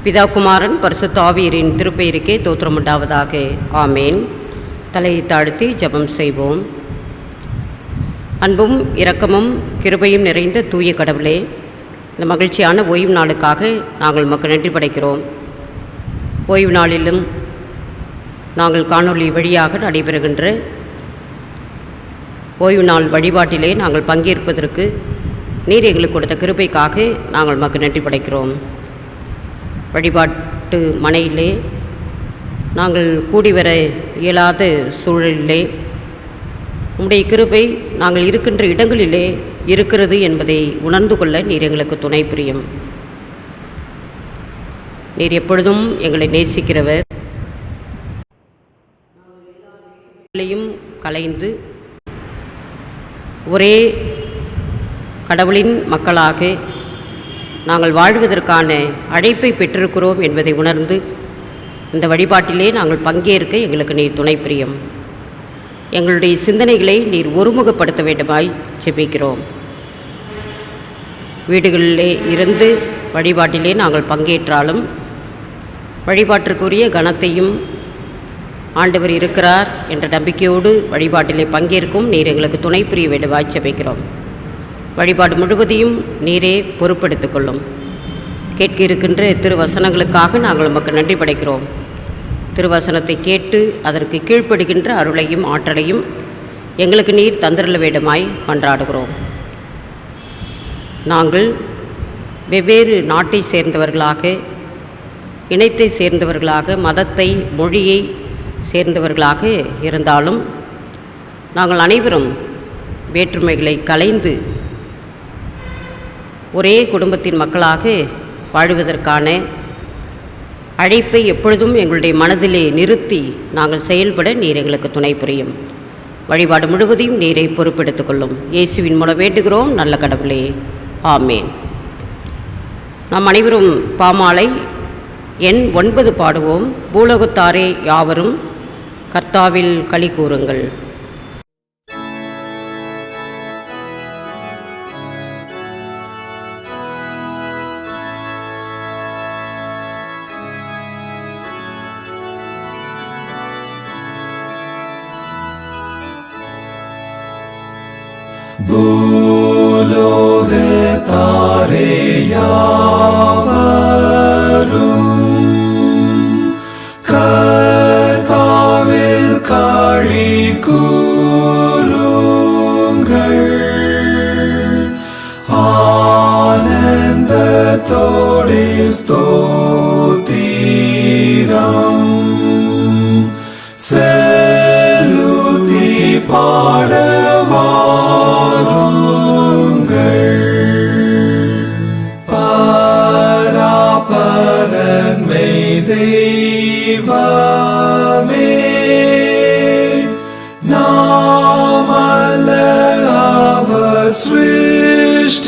பிதா குமாரன் பரிசுத்த ஆவியரின் திருப்பெயருக்கே தோத்திரம் உண்டாவதாக. ஆமேன். தலையை தாழ்த்தி ஜெபம் செய்வோம். அன்பும் இரக்கமும் கிருபையும் நிறைந்த தூய கடவுளே, இந்த மகிழ்ச்சியான ஓய்வு நாளுக்காக நாங்கள் உமக்கு நன்றி படைக்கிறோம். ஓய்வு நாளிலும் நாங்கள் காணொளி வழியாக நடைபெறுகின்ற ஓய்வு நாள் வழிபாட்டிலே நாங்கள் பங்கேற்பதற்கு நீர் எங்களுக்கு கொடுத்த கிருபைக்காக நாங்கள் உமக்கு நன்றி படைக்கிறோம். வழிபாட்டு மனையிலே நாங்கள் கூடி வர இயலாத சூழலிலே உம்முடைய கிருபை நாங்கள் இருக்கின்ற இடங்களிலே இருக்கிறது என்பதை உணர்ந்து கொள்ள நீர் எங்களுக்கு துணை புரியும். நீர் எப்பொழுதும் எங்களை நேசிக்கிறவர். கலைந்து ஒரே கடவுளின் மக்களாக நாங்கள் வாழ்வதற்கான அழைப்பை பெற்றிருக்கிறோம் என்பதை உணர்ந்து இந்த வழிபாட்டிலே நாங்கள் பங்கேற்க எங்களுக்கு நீர் துணை புரியும். எங்களுடைய சிந்தனைகளை நீர் ஒருமுகப்படுத்த வேண்டுமாய் ஜெபிக்கிறோம். வீடுகளிலே இருந்து வழிபாட்டிலே நாங்கள் பங்கேற்றாலும் வழிபாட்டிற்குரிய கனத்தையும் ஆண்டவர் இருக்கிறார் என்ற நம்பிக்கையோடு வழிபாட்டிலே பங்கேற்கும் நீர் எங்களுக்கு துணை புரிய வேண்டுமாய் ஜெபிக்கிறோம். வழிபாடு முழுவதையும் நீரே பொறுப்பெடுத்துக் கொள்ளும். கேட்க இருக்கின்ற திருவசனங்களுக்காக நாங்கள் உமக்கு நன்றி படைக்கிறோம். திருவசனத்தை கேட்டு அதற்கு கீழ்ப்படுகின்ற அருளையும் ஆற்றலையும் எங்களுக்கு நீர் தந்திரல வேண்டுமாய் கொண்டாடுகிறோம். நாங்கள் வெவ்வேறு நாட்டை சேர்ந்தவர்களாக, இனத்தை சேர்ந்தவர்களாக, மதத்தை மொழியை சேர்ந்தவர்களாக இருந்தாலும் நாங்கள் அனைவரும் வேற்றுமைகளை களைந்து ஒரே குடும்பத்தின் மக்களாக வாழுவதற்கான அழைப்பை எப்பொழுதும் எங்களுடைய மனதிலே நிறுத்தி நாங்கள் செயல்பட நீர் எங்களுக்கு துணை புரியும். வழிபாடு முழுவதையும் நீரை பொறுப்பெடுத்துக் கொள்ளும். இயேசுவின் மூலம் வேண்டுகிறோம் நல்ல கடவுளே. ஆமேன். நாம் அனைவரும் பாமாலை எண் 9 பாடுவோம். பூலோகத்தாரே யாவரும் கர்த்தாவில் களி கூறுங்கள். பூலோகத்தாரே யாவரும் கர்த்தாவில் களி கூறுங்கள். ஆனந்தத்தோடே ஸ்தோத்திரம் செலுத்தி பாடவாருங்கள். பராபரன் மெய் தெய்வமே, நாமல்ல அவர் சிருஷ்டித்தார்,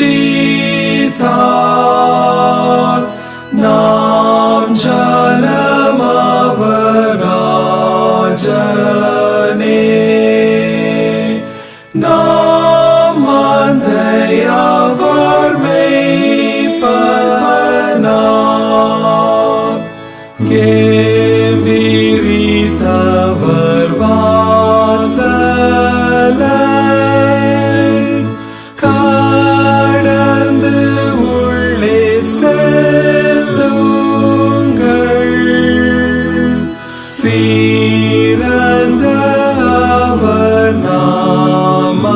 நாம் ஜனம் அவர் ராஜனே. நாம் மந்தையவர் மேய்ப்பனார், விரித்தவர் வாசலை கடந்து உள்ளே செல்லுங்கள். சீரந்த அவர் நாமத்தை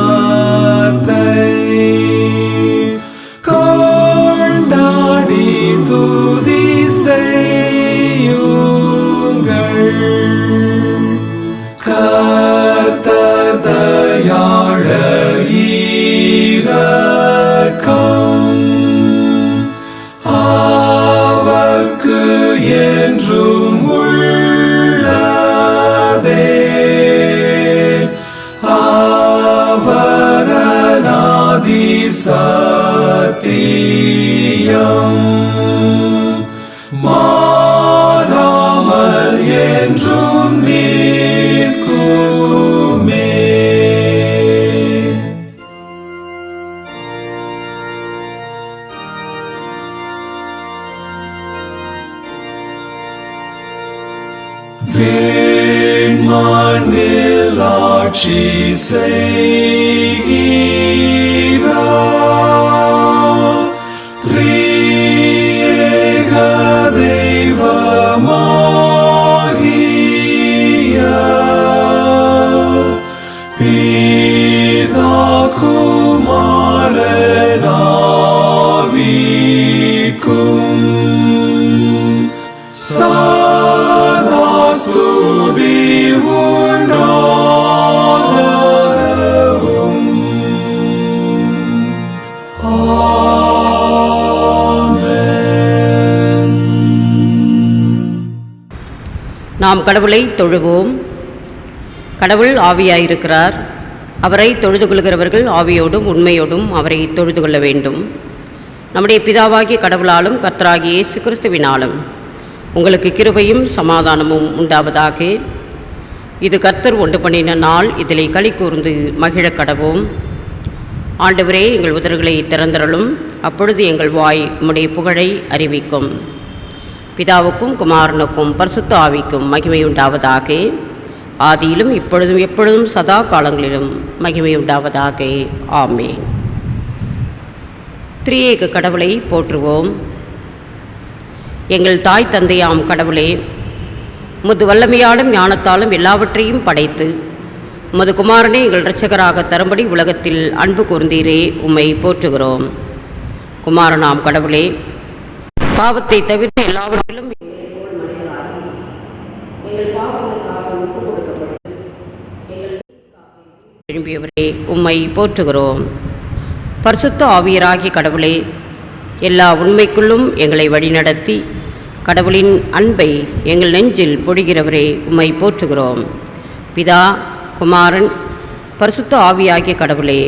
கொண்டாடி துதி செய்யுங்கள். கர்த்தர் தயாளர் இரக்கம், அவர்க்கு என்றும் உள்ளதே. அவர் அநாதி சத்தியம், மாறாமல் என்றும் நிற்குமே. ஆட்சி செய்கிறார். திரியேக தெய்வமாகிய பிதா குமாரனாவிக்கும் சதா ஸ்துதி உண்டாகவும். ஆமென். நாம் கடவுளை தொழுவோம். கடவுள் ஆவியாயிருக்கிறார். அவரை தொழுது கொள்கிறவர்கள் ஆவியோடும் உண்மையோடும் அவரை தொழுது கொள்ள வேண்டும். நம்முடைய பிதாவாகிய கடவுளாலும் கர்த்தராகிய இயேசு கிறிஸ்துவினாலும் உங்களுக்கு கிருபையும் சமாதானமும் உண்டாவதாக. இது கர்த்தர் உண்டு பண்ணின நாள், இதிலே களி கூர்ந்து மகிழக் கடவோம். ஆண்டவரே, எங்கள் உதடுகளை திறந்தருளும், அப்பொழுது எங்கள் வாய் உம்முடைய புகழை அறிவிக்கும். பிதாவுக்கும் குமாரனுக்கும் பரிசுத்த ஆவிக்கும் மகிமை உண்டாவதாக. ஆதியிலும் இப்பொழுதும் எப்பொழுதும் சதா காலங்களிலும் மகிமை உண்டாவதாக. ஆமென். திரியேக கடவுளை போற்றுவோம். எங்கள் தாய் தந்தையாம் கடவுளே, உமது வல்லமையாலும் ஞானத்தாலும் எல்லாவற்றையும் படைத்து உமது குமாரனை எங்கள் இரட்சகராக தரும்படி உலகத்தில் அன்பு கூர்ந்தீரே, உம்மை போற்றுகிறோம். குமாரனாம் கடவுளே, பாவத்தை தவிர்த்து எல்லாவற்றிலும் எழும்பியவரே, உம்மை போற்றுகிறோம். பரிசுத்த ஆவியராகிய கடவுளே, எல்லா உண்மைக்குள்ளும் எங்களை வழிநடத்தி கடவுளின் அன்பை எங்கள் நெஞ்சில் பொழிகிறவரே, உம்மை போற்றுகிறோம். பிதா, குமாரன், பரிசுத்த ஆவியாகிய கடவுளே,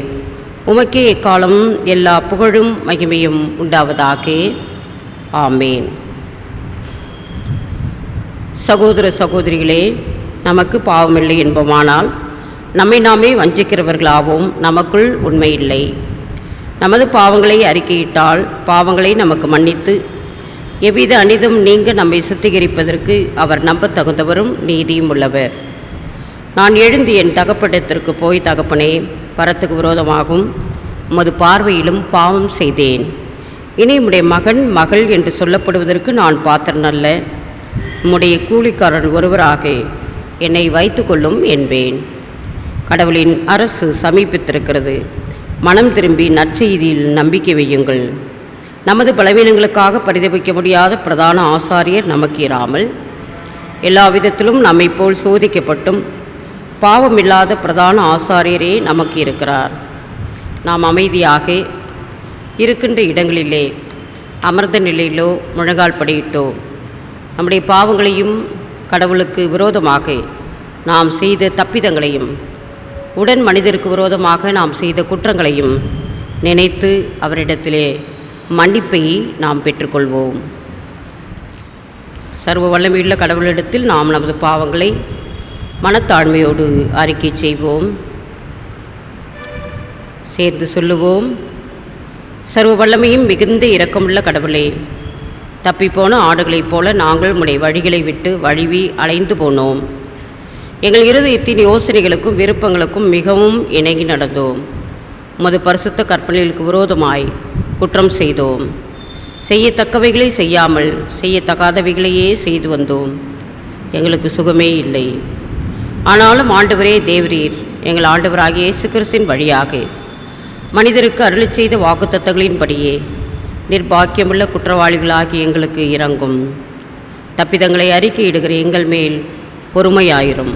உமக்கே எக்காலமும் எல்லா புகழும் மகிமையும் உண்டாவதாக. ஆமேன். சகோதர சகோதரிகளே, நமக்கு பாவமில்லை என்போமானால் நம்மை நாமே வஞ்சிக்கிறவர்களாகவும் நமக்குள் உண்மையில்லை. நமது பாவங்களை அறிக்கையிட்டால் பாவங்களை நமக்கு மன்னித்து எவ்வித அனிதம் நீங்க நம்மை சுத்திகரிப்பதற்கு அவர் நம்பத்தகுந்தவரும் நீதியும் உள்ளவர். நான் எழுந்து என் தகப்பனிடத்திற்கு போய், தகப்பனே, பரத்துக்கு விரோதமாகவும் உமது பார்வையிலும் பாவம் செய்தேன். இனி உம்முடைய மகன் மகள் என்று சொல்லப்படுவதற்கு நான் பாத்திரன் அல்ல. உம்முடைய கூலிக்காரர் ஒருவராக என்னை வைத்து கொள்ளும் என்பேன். கடவுளின் அரசு சமீபித்திருக்கிறது. மனம் திரும்பி நற்செய்தியில் நம்பிக்கை வையுங்கள். நமது பலவீனங்களுக்காக பரிதபிக்க முடியாத பிரதான ஆசாரியர் நமக்கு இராமல் எல்லா விதத்திலும் நம்மை போல் சோதிக்கப்பட்டும் பாவமில்லாத பிரதான ஆசாரியரே நமக்கு இருக்கிறார். நாம் அமைதியாக இருக்கின்ற இடங்களிலே அமர்ந்த நிலையிலோ முழங்கால் படியிட்டோ நம்முடைய பாவங்களையும் கடவுளுக்கு விரோதமாக நாம் செய்த தப்பிதங்களையும் உடன் மனிதருக்கு விரோதமாக நாம் செய்த குற்றங்களையும் நினைத்து அவரிடத்திலே மன்னிப்பை நாம் பெற்றுக்கொள்வோம். சர்வ வல்லமையுள்ள கடவுளிடத்தில் நாம் நமது பாவங்களை மனத்தாழ்மையோடு அறிக்கை செய்வோம். சேர்ந்து சொல்லுவோம். சர்வ வல்லமையும் மிகுந்த இரக்கமுள்ள கடவுளே, தப்பிப்போன ஆடுகளைப் போல நாங்கள் உம்முடைய வழிகளை விட்டு வழுவி அலைந்து போனோம். எங்கள் இருதயத்தின் யோசனைகளுக்கும் விருப்பங்களுக்கும் மிகவும் இணங்கி நடந்தோம். உமது பரிசுத்த கற்பனைகளுக்கு விரோதமாய் குற்றம் செய்தோம். செய்யத்தக்கவைகளை செய்யாமல் செய்யத்தகாதவைகளையே செய்து வந்தோம். எங்களுக்கு சுகமே இல்லை. ஆனாலும் ஆண்டவரே தேவரீர், எங்கள் ஆண்டவராகிய இயேசு கிறிஸ்துவின் வழியாக மனிதருக்கு அருளிச் செய்த வாக்குத்தத்தங்களின்படியே நிர்பாக்கியமுள்ள குற்றவாளிகளாகி எங்களுக்கு இரங்கும். தப்பிதங்களை அறிக்கையிடுகிற எங்கள் மேல் பொறுமையாயிரும்.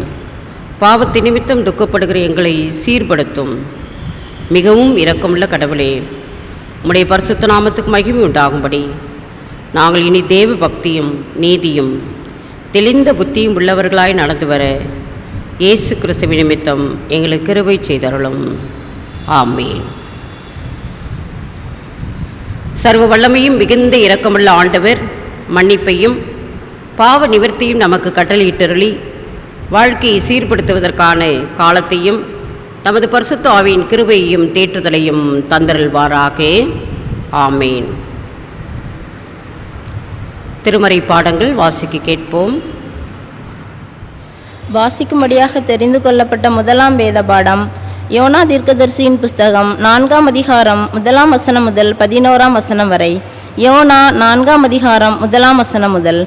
பாவத்தை நிமித்தம் துக்கப்படுகிற எங்களை சீர்படுத்தும். மிகவும் இரக்கமுள்ள கடவுளே, உம்முடைய பரிசுத்த நாமத்துக்கு மகிமை உண்டாகும்படி நாங்கள் இனி தேவ பக்தியும் நீதியும் தெளிந்த புத்தியும் உள்ளவர்களாய் நடந்து வர இயேசு கிறிஸ்துவின் நிமித்தம் எங்களுக்கு கிருபை செய்தருளும். ஆமேன். சர்வ வல்லமையும் மிகுந்த இரக்கமுள்ள ஆண்டவர் மன்னிப்பையும் பாவ நிவர்த்தியும் நமக்கு கட்டளையிட்டருளி வாழ்க்கையை சீர்படுத்துவதற்கான காலத்தையும் நமது பரிசுத்த ஆவியின் கிருபையையும் தேற்றுதலையும் தந்தருள்வாராக. ஆமேன். திருமறை பாடங்கள் வாசிக்க கேட்போம். வாசிக்கும்படியாக தெரிந்து கொள்ளப்பட்ட முதலாம் வேத பாடம் யோனா தீர்க்கதரிசியின் புஸ்தகம் 4ஆம் அதிகாரம் 1ஆம் வசனம் முதல் 11ஆம் வசனம் வரை. யோனா 4ஆம் அதிகாரம் 1ஆம் வசனம் முதல்.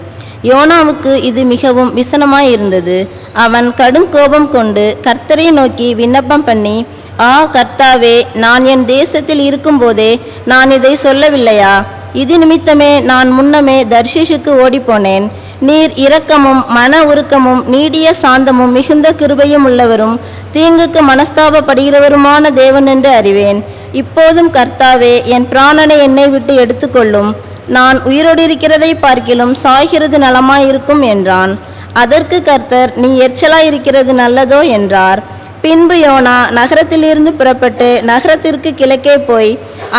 யோனாவுக்கு இது மிகவும் விசனமாயிருந்தது. அவன் கடும் கோபம் கொண்டு கர்த்தரை நோக்கி விண்ணப்பம் பண்ணி, கர்த்தாவே, நான் என் தேசத்தில் இருக்கும்போதே நான் இதை சொல்லவில்லையா? இது நிமித்தமே நான் முன்னமே தர்ஷீஷுக்கு ஓடிப்போனேன். நீர் இரக்கமும் மன உருக்கமும் நீடிய சாந்தமும் மிகுந்த கிருபையும் உள்ளவரும் தீங்குக்கு மனஸ்தாபப்படுகிறவருமான தேவன் என்று அறிவேன். இப்போதும் கர்த்தாவே, என் பிராணனை என்னை விட்டு எடுத்துக்கொள்ளும். நான் உயிரோடு இருக்கிறதை பார்க்கிலும் சாய்கிறது நலமாயிருக்கும் என்றான். அதற்கு கர்த்தர், நீ எரிச்சலாயிருக்கிறது நல்லதோ என்றார். பின்பு யோனா நகரத்திலிருந்து புறப்பட்டு நகரத்திற்கு கிழக்கே போய்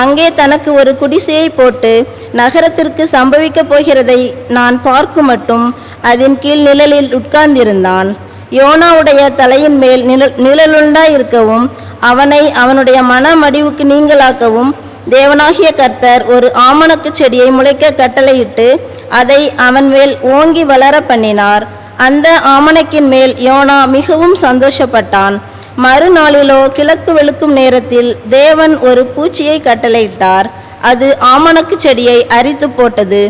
அங்கே தனக்கு ஒரு குடிசையை போட்டு நகரத்திற்கு சம்பவிக்கப் போகிறதை நான் பார்க்கும் மட்டும் அதன் கீழ் நிழலில் உட்கார்ந்திருந்தான். யோனாவுடைய தலையின் மேல் நிழலுண்டாயிருக்கவும் அவனை அவனுடைய மன மடிவுக்கு நீங்களாக்கவும் தேவனாகிய கர்த்தர் ஒரு ஆமணக்கு செடியை முளைக்க கட்டளையிட்டு அதை அவன் மேல் ஓங்கி வளர பண்ணினார். அந்த ஆமணக்கின் மேல் யோனா மிகவும் சந்தோஷப்பட்டான். மறுநாளிலோ கிழக்கு வெளுக்கும் நேரத்தில் தேவன் ஒரு பூச்சியை கட்டளையிட்டார். அது ஆமணக்கு செடியை அரித்து போட்டது.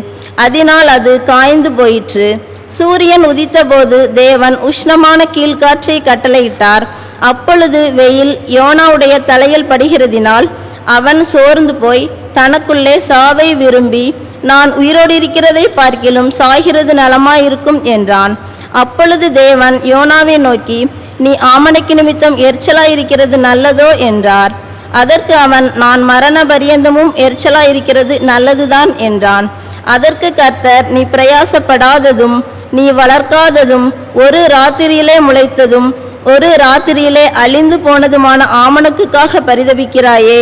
அதனால் அது காய்ந்து போயிற்று. சூரியன் உதித்தபோது தேவன் உஷ்ணமான கீழ்காற்றை கட்டளையிட்டார். அப்பொழுது வெயில் யோனாவுடைய தலையில் படுகிறதினால் அவன் சோர்ந்து போய் தனக்குள்ளே சாவை விரும்பி, நான் உயிரோடு இருக்கிறதை பார்க்கிலும் சாகிறது நலமாயிருக்கும் என்றான். அப்பொழுது தேவன் யோனாவை நோக்கி, நீ ஆமணக்கு நிமித்தம் எரிச்சலாயிருக்கிறது நல்லதோ என்றார். அதற்கு அவன், நான் மரண பரியந்தமும் எரிச்சலாயிருக்கிறது நல்லதுதான் என்றான். அதற்கு கர்த்தர், நீ பிரயாசப்படாததும் நீ வளர்க்காததும் ஒரு ராத்திரியிலே முளைத்ததும் ஒரு ராத்திரியிலே அழிந்து போனதுமான ஆமணக்குக்காக பரிதபிக்கிறாயே.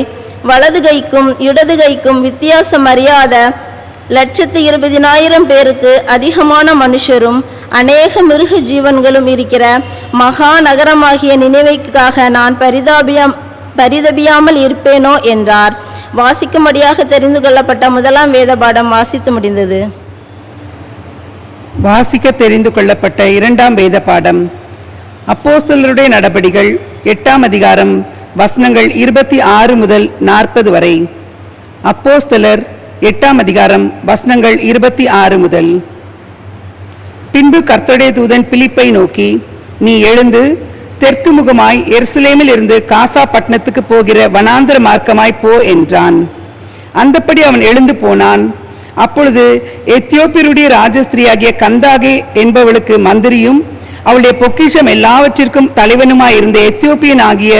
வலது கைக்கும் இடது கைக்கும் வித்தியாசம் அறியாத 120,000 பேருக்கு அதிகமான மனுஷரும் அநேக மிருக ஜீவன்களும் இருக்கிற மகா நகரமாகிய நினைவைக்காக நான் பரிதபியாமல் இருப்பேனோ என்றார். வாசிக்கும்படியாக தெரிந்து கொள்ளப்பட்ட முதலாம் வேத பாடம் வாசித்து முடிந்தது. வாசிக்க தெரிந்து கொள்ளப்பட்ட இரண்டாம் வேத பாடம் அப்போஸ்தலருடைய நடபடிகள் 8ஆம் அதிகாரம் வசனங்கள் 26 முதல் 40 வரை. அப்போஸ்தலர் 8ஆம் அதிகாரம் வசனங்கள் 26 முதல். பின்பு கர்த்தருடைய தூதன் பிலிப்பை நோக்கி, நீ எழுந்து தெற்கு முகமாய் எருசலேமில் இருந்து காசா பட்டணத்துக்கு போகிற வனாந்தர மார்க்கமாய் போ என்றான். அந்தப்படி அவன் எழுந்து போனான். அப்பொழுது எத்தியோப்பியருடைய ராஜஸ்திரியாகிய கந்தாகே என்பவளுக்கு மந்திரியும் அவளுடைய பொக்கிஷம் எல்லாவற்றிற்கும் தலைவனுமாயிருந்த எத்தியோப்பியன் ஆகிய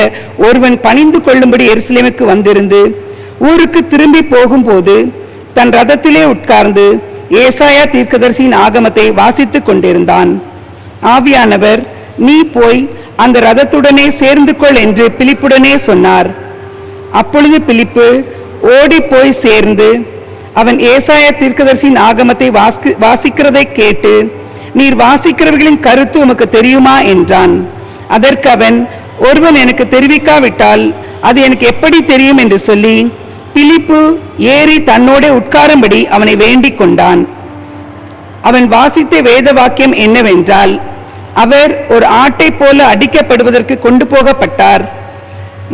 ஒருவன் பணிந்து கொள்ளும்படி எருசலேமுக்கு வந்திருந்து ஊருக்கு திரும்பி போகும்போது தன் ரதத்திலே உட்கார்ந்து ஏசாயா தீர்க்கதரிசியின் ஆகமத்தை வாசித்துக் கொண்டிருந்தான். ஆவியானவர், நீ போய் அந்த ரதத்துடனே சேர்ந்து கொள் என்று பிலிப்புடனே சொன்னார். அப்பொழுது பிலிப்பு ஓடி போய் சேர்ந்து அவன் ஏசாயா தீர்க்கதரிசியின் ஆகமத்தை வாசிக்கிறதை கேட்டு, நீர் வாசிக்கிறவர்களின் கருத்து உமக்கு தெரியுமா என்றான். அதற்கு அவன், ஒருவன் எனக்கு தெரிவிக்காவிட்டால் அது எனக்கு எப்படி தெரியும் என்று சொல்லி பிலிப்பு ஏறி தன்னோட உட்காரும்படி அவனை வேண்டிக் கொண்டான். அவன் வாசித்த வேத வாக்கியம் என்னவென்றால், அவர் ஒரு ஆட்டை போல அடிக்கப்படுவதற்கு கொண்டு போகப்பட்டார்.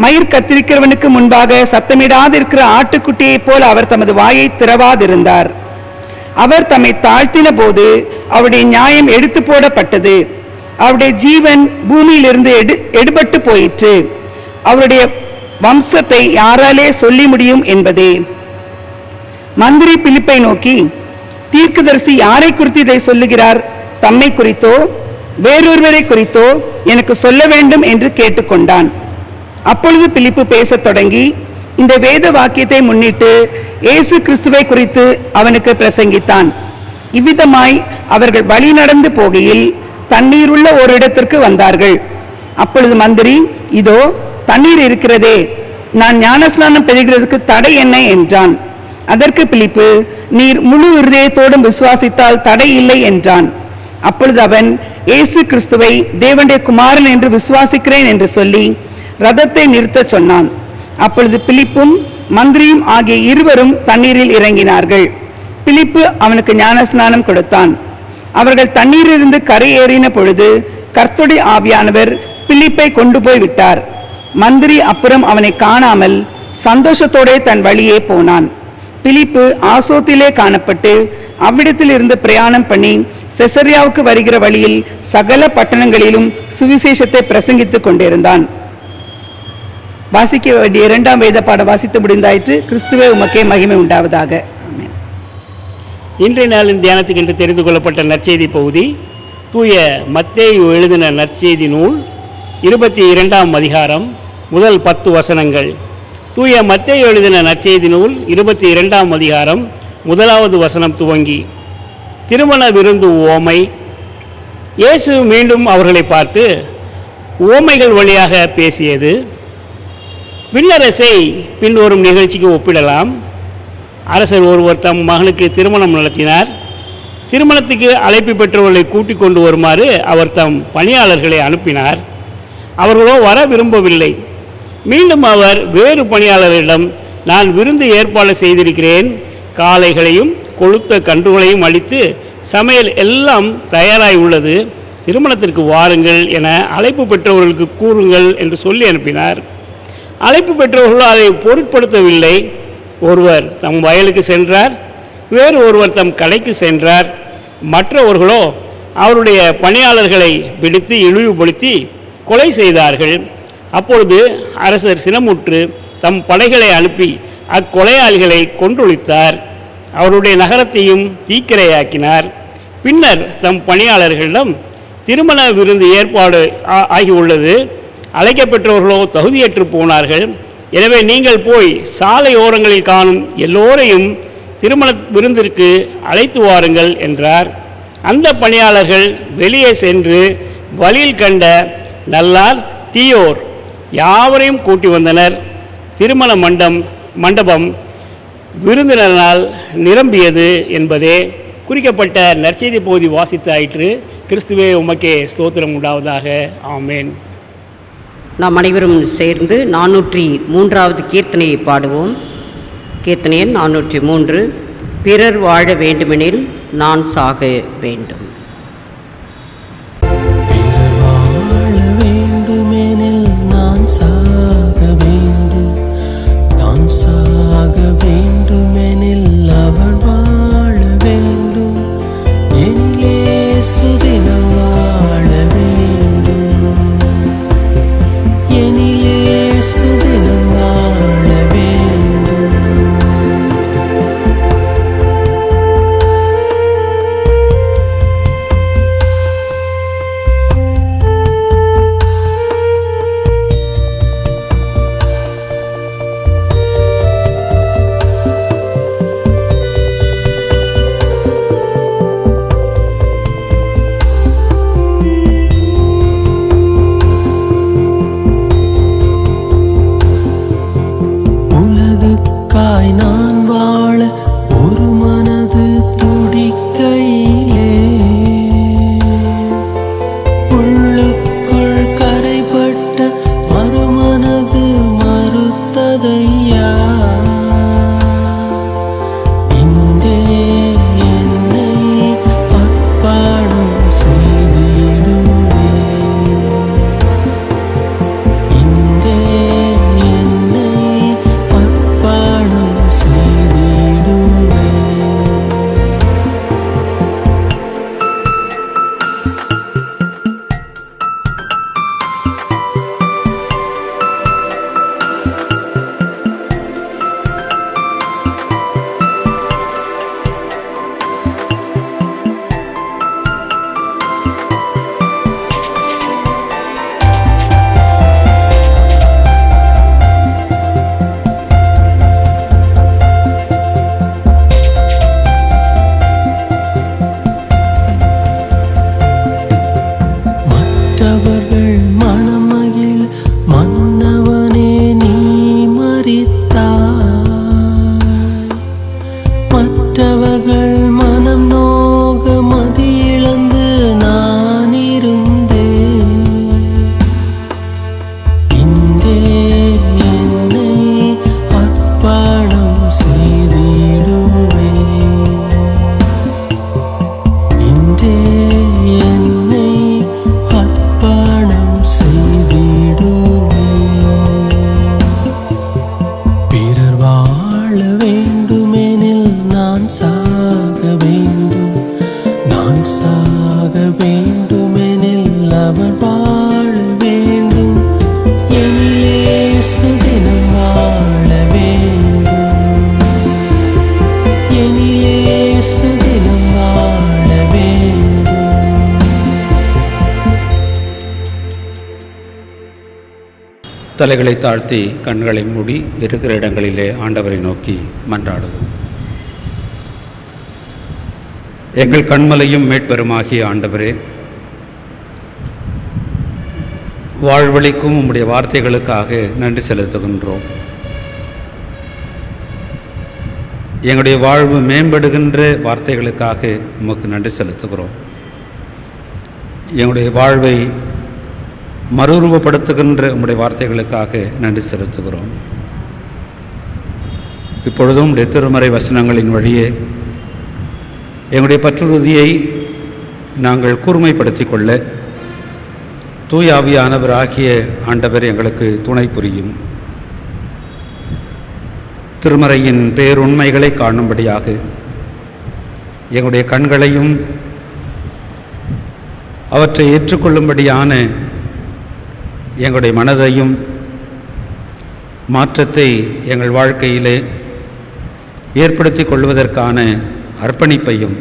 மயிர் கத்திரிக்கிறவனுக்கு முன்பாக சத்தமிடாதிருக்கிற ஆட்டுக்குட்டியை போல அவர் தமது வாயை திறவாதிருந்தார். அவர் தம்மை தாழ்த்தின போது அவருடைய நியாயம் எடுத்து போடப்பட்டது. அவருடைய ஜீவன் பூமியிலிருந்து எடுபட்டு போயிற்று. அவருடைய வம்சத்தை யாராலே சொல்லி முடியும் என்பதே. மந்திரி பிலிப்பை நோக்கி, தீர்க்கதரிசி யாரை குறித்து இதை சொல்லுகிறார்? தம்மை குறித்தோ வேறொருவரை குறித்தோ எனக்கு சொல்ல வேண்டும் என்று கேட்டுக்கொண்டான். அப்பொழுது பிலிப்பு பேசத் தொடங்கி இந்த வேத வாக்கியத்தை முன்னிட்டு இயேசு கிறிஸ்துவை குறித்து அவனுக்கு பிரசங்கித்தான். இவ்விதமாய் அவர்கள் வழி நடந்து போகையில் தண்ணீருள்ள ஒரு இடத்திற்கு வந்தார்கள். அப்பொழுது மந்திரி, இதோ தண்ணீர் இருக்கிறதே, நான் ஞானஸ்நானம் பெறுகிறதுக்கு தடை என்ன என்றான். அதற்கு பிலிப்பு, நீர் முழு இருதயத்தோடும் விசுவாசித்தால் தடை இல்லை என்றான். அப்பொழுது அவன், இயேசு கிறிஸ்துவை தேவனுடைய குமாரன் என்று விசுவாசிக்கிறேன் என்று சொல்லி ரதத்தை நிறுத்த சொன்னான். அப்பொழுது பிலிப்பும் மந்திரியும் ஆகிய இருவரும் தண்ணீரில் இறங்கினார்கள். பிலிப்பு அவனுக்கு ஞானஸ்நானம் கொடுத்தான். அவர்கள் தண்ணீரிலிருந்து கரை ஏறின பொழுது கர்த்தருடைய ஆவியானவர் பிலிப்பை கொண்டு போய் விட்டார். மந்திரி அப்புறம் அவனை காணாமல் சந்தோஷத்தோடே தன் வழியே போனான். பிலிப்பு ஆசோத்திலே காணப்பட்டு அவ்விடத்திலிருந்து பிரயாணம் பண்ணி செசரியாவுக்கு வருகிற வழியில் சகல பட்டணங்களிலும் சுவிசேஷத்தை பிரசங்கித்துக் கொண்டிருந்தான். வாசிக்க வேண்டிய 2ஆம் வேத பாடம் வாசித்து முடிந்தாயிற்று. கிறிஸ்துவே உமக்கே மகிமை உண்டாவதாக. ஆமென். இன்றைய நாளின் தியானத்துக்கு என்று தெரிந்து கொள்ளப்பட்ட நற்செய்தி பகுதி தூய மத்தேயு எழுதின நற்செய்தி நூல் 22ஆம் அதிகாரம் முதல் 10 வசனங்கள். தூய மத்தேயு எழுதின நற்செய்தி நூல் 22ஆம் அதிகாரம் 1வது வசனம் துவங்கி. திருமண விருந்து உவமை. இயேசு மீண்டும் அவர்களை பார்த்து உவமைகள் வழியாக பேசியது. விண்ணரசை பின்வரும் நிகழ்ச்சிக்கு ஒப்பிடலாம். அரசர் ஒருவர் தம் மகனுக்கு திருமணம் நடத்தினார். திருமணத்துக்கு அழைப்பு பெற்றவர்களை கூட்டிக் கொண்டு வருமாறு அவர் தம் பணியாளர்களை அனுப்பினார். அவர்களோ வர விரும்பவில்லை. மீண்டும் அவர் வேறு பணியாளர்களிடம், நான் விருந்து ஏற்பாடு செய்திருக்கிறேன், காளைகளையும் கொழுத்த கன்றுகளையும் அளித்து சமையல் எல்லாம் தயாராய் உள்ளது, திருமணத்திற்கு வாருங்கள் என அழைப்பு பெற்றவர்களுக்கு கூறுங்கள் என்று சொல்லி அனுப்பினார். அழைப்பு பெற்றவர்களோ அதை பொருட்படுத்தவில்லை. ஒருவர் தம் வயலுக்கு சென்றார், வேறு ஒருவர் தம் கடைக்கு சென்றார். மற்றவர்களோ அவருடைய பணியாளர்களை பிடித்து இழிவுபடுத்தி கொலை செய்தார்கள். அப்பொழுது அரசர் சினமுற்று தம் படைகளை அனுப்பி அக்கொலையாளிகளை கொன்றொழித்தார். அவருடைய நகரத்தையும் தீக்கிரையாக்கினார். பின்னர் தம் பணியாளர்களிடம், திருமண விருந்து ஏற்பாடு ஆகியுள்ளது, அழைக்கப்பெற்றவர்களோ தகுதியற்று போனார்கள். எனவே நீங்கள் போய் சாலை ஓரங்களில் காணும் எல்லோரையும் திருமண விருந்திற்கு அழைத்து வாருங்கள் என்றார். அந்த பணியாளர்கள் வெளியே சென்று வழியில் கண்ட நல்லார் தீயோர் யாவரையும் கூட்டி வந்தனர். திருமண மண்டபம் விருந்தினரால் நிரம்பியது என்பதே குறிக்கப்பட்ட நற்செய்தி பகுதி வாசித்தாயிற்று. கிறிஸ்துவே உமக்கே ஸ்தோத்திரம் உண்டாவதாக. ஆமேன். நாம் அனைவரும் சேர்ந்து 403வது கீர்த்தனையை பாடுவோம். கீர்த்தனை எண் 403. பிறர் வாழ வேண்டுமெனில் நான் சாக வேண்டும். வாழ வேண்டுமெனில் நான் சாக வேண்டும், நான் சாக வேண்டுமெனில் அவர் வாழ வேண்டும், எனிலே சுதினம் வாழ வேண்டும், எனிலே சுதினம் வாழ வேண்டும். உலகுக்காய் நான் வாழ ஒரு மனது துடிக்கையிலே, உள்ளுக்குள் கரைபட்ட மறுமனது மறுத்ததையா, இன்றே என்னை அர்ப்பணம் செய்திடுவே, இன்றே என்னை அர்ப்பணம் செய்திடுவே. தலைகளை தாழ்த்தி கண்களை மூடி இருக்கிற இடங்களிலே ஆண்டவரை நோக்கி மன்றாடுவோம். எங்கள் கண்மலையும் மீட்பெருமாகிய ஆண்டவரே, வாழ்வளிக்கும் உம்முடைய வார்த்தைகளுக்காக நன்றி செலுத்துகின்றோம். எங்களுடைய வாழ்வு மேம்படுகின்ற வார்த்தைகளுக்காக உமக்கு நன்றி செலுத்துகிறோம். எங்களுடைய வாழ்வை மறுரூபப்படுத்துகின்ற உம்முடைய வார்த்தைகளுக்காக நன்றி செலுத்துகிறோம். இப்பொழுதும் உடைய திருமறை வசனங்களின் வழியே எங்களுடைய பற்றுறுதியை நாங்கள் கூர்மைப்படுத்திக் கொள்ள தூய ஆவியானவராகிய ஆண்டவர் எங்களுக்கு துணை புரியும். திருமறையின் பேருண்மைகளை காணும்படியாக எங்களுடைய கண்களையும் அவற்றை ஏற்றுக்கொள்ளும்படியான எங்களுடைய மனதையும் மாற்றத்தை எங்கள் வாழ்க்கையிலே ஏற்படுத்தி கொள்வதற்கான அர்ப்பணிப்பையும்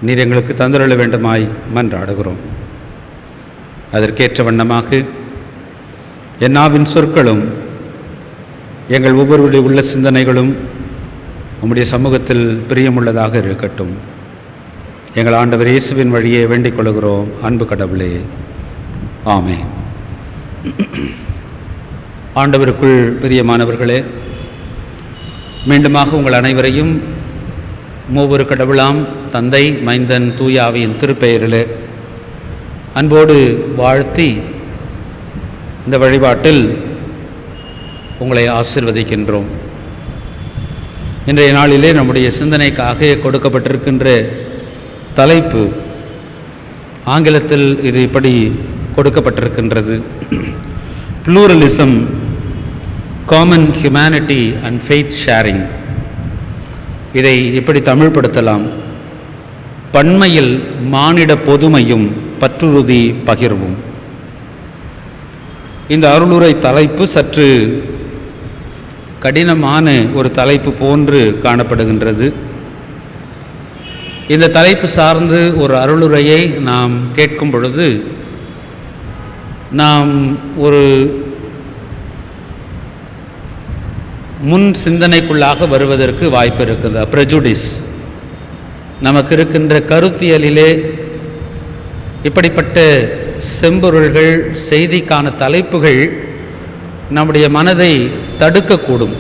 நீர் எங்களுக்கு தந்தருள வேண்டுமாய் மன்றாடுகிறோம். அதற்கேற்ற வண்ணமாக என்னாவின் சொற்களும் எங்கள் ஒவ்வொருவருடைய உள்ள சிந்தனைகளும் உம்முடைய சமூகத்தில் பிரியமுள்ளதாக இருக்கட்டும். எங்கள் ஆண்டவர் இயேசுவின் வழியே வேண்டிக் கொள்கிறோம் அன்பு கடவுளே, ஆமென். ஆண்டவருக்குள் பிரியமானவர்களே, மீண்டுமாக உங்கள் அனைவரையும் மூவொரு கடவுளாம் தந்தை, மைந்தன், தூய ஆவியின் திருப்பெயரிலே அன்போடு வாழ்த்தி இந்த வழிபாட்டில் உங்களை ஆசீர்வதிக்கின்றோம். இன்றைய நாளிலே நம்முடைய சிந்தனைக்காக கொடுக்கப்பட்டிருக்கின்ற தலைப்பு, ஆங்கிலத்தில் இது இப்படி கொடுக்கப்பட்டிருக்கின்றது: pluralism, common humanity and faith sharing. இதை இப்படி தமிழ்படுத்தலாம்: பன்மையில் மானிட பொதுமையும் பற்றுறுதி பகிர்வும். இந்த அருளுரை தலைப்பு சற்று கடினமான ஒரு தலைப்பு போன்று காணப்படுகின்றது. இந்த தலைப்பு சார்ந்து ஒரு அருளுரையை நாம் கேட்கும் பொழுது நாம் ஒரு முன் சிந்தனைக்குள்ளாக வருவதற்கு வாய்ப்பு இருக்குது. ப்ரெஜுடிஸ் நமக்கு இருக்கின்ற கருத்தியலிலே இப்படிப்பட்ட செம்பொருள்கள், செய்திக்கான தலைப்புகள் நம்முடைய மனதை தடுக்கக்கூடும்.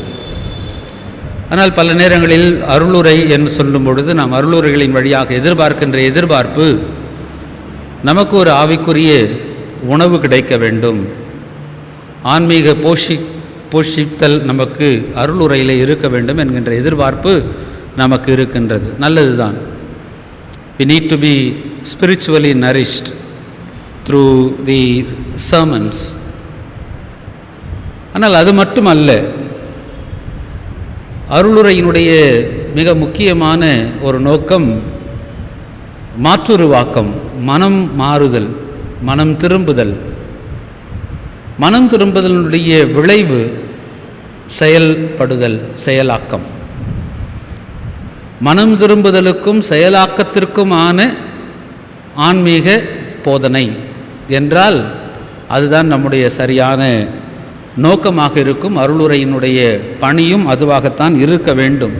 ஆனால் பல நேரங்களில் அருளுரை என்று சொல்லும் பொழுது நாம் அருளுரைகளின் வழியாக எதிர்பார்க்கின்ற எதிர்பார்ப்பு நமக்கு ஒரு ஆவிக்குரிய உணவு கிடைக்க வேண்டும், ஆன்மீக போஷித்தல் நமக்கு அருளுரையில் இருக்க வேண்டும் என்கின்ற எதிர்பார்ப்பு நமக்கு இருக்கின்றது. நல்லதுதான். we need to be spiritually nourished through the sermons. ஆனால் அது மட்டுமல்ல, அருளுரையினுடைய மிக முக்கியமான ஒரு நோக்கம் மாற்றுருவாக்கம், மனம் மாறுதல், மனம் திரும்புதல். மனம் திரும்புதலுடைய விளைவு செயல்படுதல், செயலாக்கம். மனம் திரும்புதலுக்கும் செயலாக்கத்திற்குமான ஆன்மீக போதனை என்றால் அதுதான் நம்முடைய சரியான நோக்கமாக இருக்கும். அருளுரையினுடைய பணியும் அதுவாகத்தான் இருக்க வேண்டும்.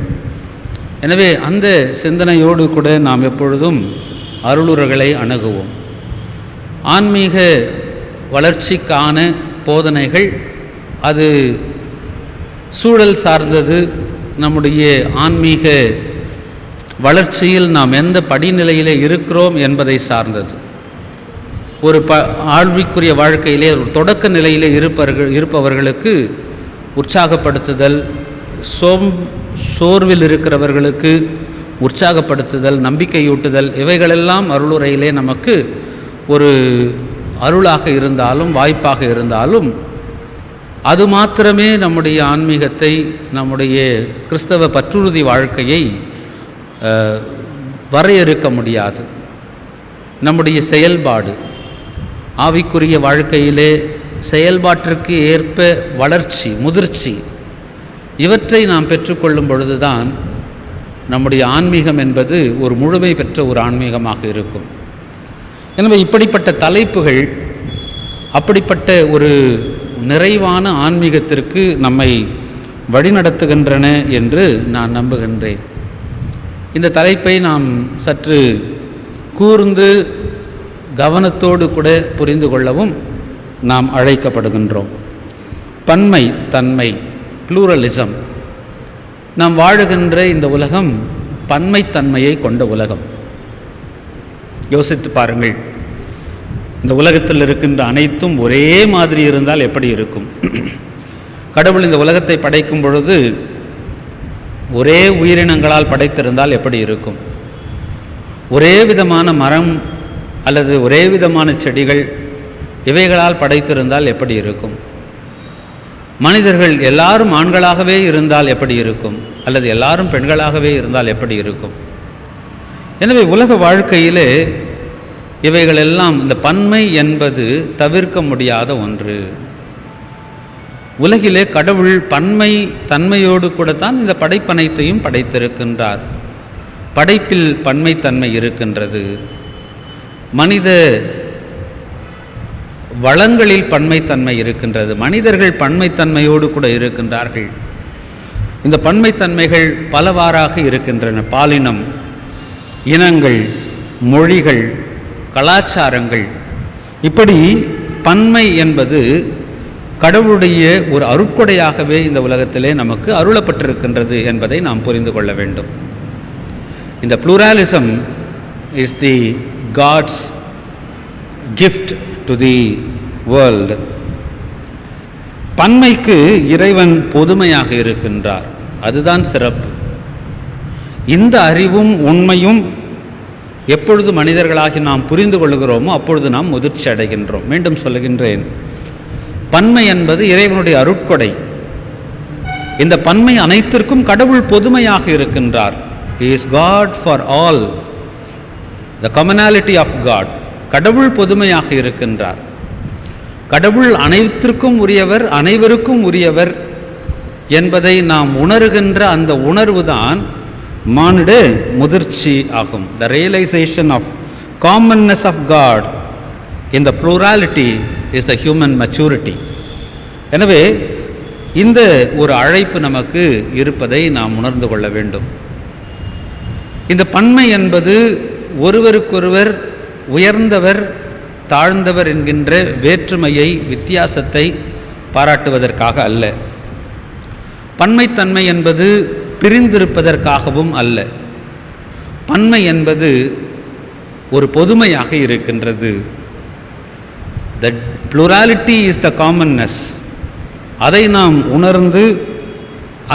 எனவே அந்த சிந்தனையோடு கூட நாம் எப்பொழுதும் அருளுரைகளை அணுகுவோம். ஆன்மீக வளர்ச்சிக்கான போதனைகள் அது சூழல் சார்ந்தது. நம்முடைய ஆன்மீக வளர்ச்சியில் நாம் எந்த படிநிலையிலே இருக்கிறோம் என்பதை சார்ந்தது. ஒரு ஆழ்விக்குரிய வாழ்க்கையிலே ஒரு தொடக்க நிலையிலே இருப்பவர்களுக்கு உற்சாகப்படுத்துதல், சோர்வில் இருக்கிறவர்களுக்கு உற்சாகப்படுத்துதல், நம்பிக்கையூட்டுதல், இவைகளெல்லாம் அருளுரையிலே நமக்கு ஒரு அருளாக இருந்தாலும் வாய்ப்பாக இருந்தாலும் அது மாத்திரமே நம்முடைய ஆன்மீகத்தை, நம்முடைய கிறிஸ்தவ பற்றுறுதி வாழ்க்கையை வரையறுக்க முடியாது. நம்முடைய செயல்பாடு, ஆவிக்குரிய வாழ்க்கையிலே செயல்பாட்டிற்கு ஏற்ப வளர்ச்சி, முதிர்ச்சி, இவற்றை நாம் பெற்றுக்கொள்ளும் பொழுதுதான் நம்முடைய ஆன்மீகம் என்பது ஒரு முழுமை பெற்ற ஒரு ஆன்மீகமாக இருக்கும். எனவே இப்படிப்பட்ட தலைப்புகள், அப்படிப்பட்ட ஒரு நிறைவான ஆன்மீகத்திற்கு நம்மை வழிநடத்துகின்றன என்று நான் நம்புகின்றேன். இந்த தலைப்பை நாம் சற்று கூர்ந்து கவனத்தோடு கூட புரிந்து கொள்ளவும் நாம் அழைக்கப்படுகின்றோம். பன்மை தன்மை, ப்ளூரலிசம். நாம் வாழுகின்ற இந்த உலகம் பன்மைத்தன்மையை கொண்ட உலகம். யோசித்து பாருங்கள், இந்த உலகத்தில் இருக்கின்ற அனைத்தும் ஒரே மாதிரி இருந்தால் எப்படி இருக்கும்? கடவுள் இந்த உலகத்தை படைக்கும் பொழுது ஒரே உயிரினங்களால் படைத்திருந்தால் எப்படி இருக்கும்? ஒரே விதமான மரம் அல்லது ஒரே விதமான செடிகள் இவைகளால் படைத்திருந்தால் எப்படி இருக்கும்? மனிதர்கள் எல்லாரும் ஆண்களாகவே இருந்தால் எப்படி இருக்கும்? அல்லது எல்லாரும் பெண்களாகவே இருந்தால் எப்படி இருக்கும்? எனவே உலக வாழ்க்கையிலே இவைகளெல்லாம், இந்த பன்மை என்பது தவிர்க்க முடியாத ஒன்று. உலகிலே கடவுள் பன்மை தன்மையோடு கூட தான் இந்த படைப்பனைத்தையும் படைத்திருக்கின்றார். படைப்பில் பன்மைத்தன்மை இருக்கின்றது. மனித வளங்களில் பன்மைத்தன்மை இருக்கின்றது. மனிதர்கள் பன்மைத்தன்மையோடு கூட இருக்கின்றார்கள். இந்த பன்மைத்தன்மைகள் பலவாறாக இருக்கின்றன. பாலினம், இனங்கள், மொழிகள், கலாச்சாரங்கள், இப்படி பன்மை என்பது கடவுளுடைய ஒரு அருட்கொடையாகவே இந்த உலகத்திலே நமக்கு அருளப்பட்டிருக்கின்றது என்பதை நாம் புரிந்து கொள்ள வேண்டும். இந்த pluralism is the God's gift to the world. பன்மைக்கு இறைவன் பொதுமையாக இருக்கின்றார், அதுதான் சிறப்பு. இந்த அறிவும் உண்மையும் எப்பொழுது மனிதர்களாகி நாம் புரிந்து கொள்கிறோமோ அப்பொழுது நாம் முதிர்ச்சி அடைகின்றோம். மீண்டும் சொல்லுகின்றேன், பன்மை என்பது இறைவனுடைய அருட்கொடை. இந்த பன்மை அனைத்திற்கும் கடவுள் பொதுமையாக இருக்கின்றார். He is God for all, the commonality of God. கடவுள் பொதுமையாக இருக்கின்றார். கடவுள் அனைத்திற்கும் உரியவர், அனைவருக்கும் உரியவர் என்பதை நாம் உணர்கின்ற அந்த உணர்வு தான் மானுட முதிர்ச்சி ஆகும். The realization of commonness of God in the plurality is the human maturity. எனவே இந்த ஒரு அழைப்பு நமக்கு இருப்பதை நாம் உணர்ந்து கொள்ள வேண்டும். இந்த பன்மை என்பது ஒருவருக்கொருவர் உயர்ந்தவர் தாழ்ந்தவர் என்கின்ற வேற்றுமையை, வித்தியாசத்தை பாராட்டுவதற்காக அல்ல. பன்மைத்தன்மை என்பது பிரிந்திருப்பதற்காகவும் அல்ல. பன்மை என்பது ஒரு பொதுமையாக இருக்கின்றது. The plurality is the commonness. அதை நாம் உணர்ந்து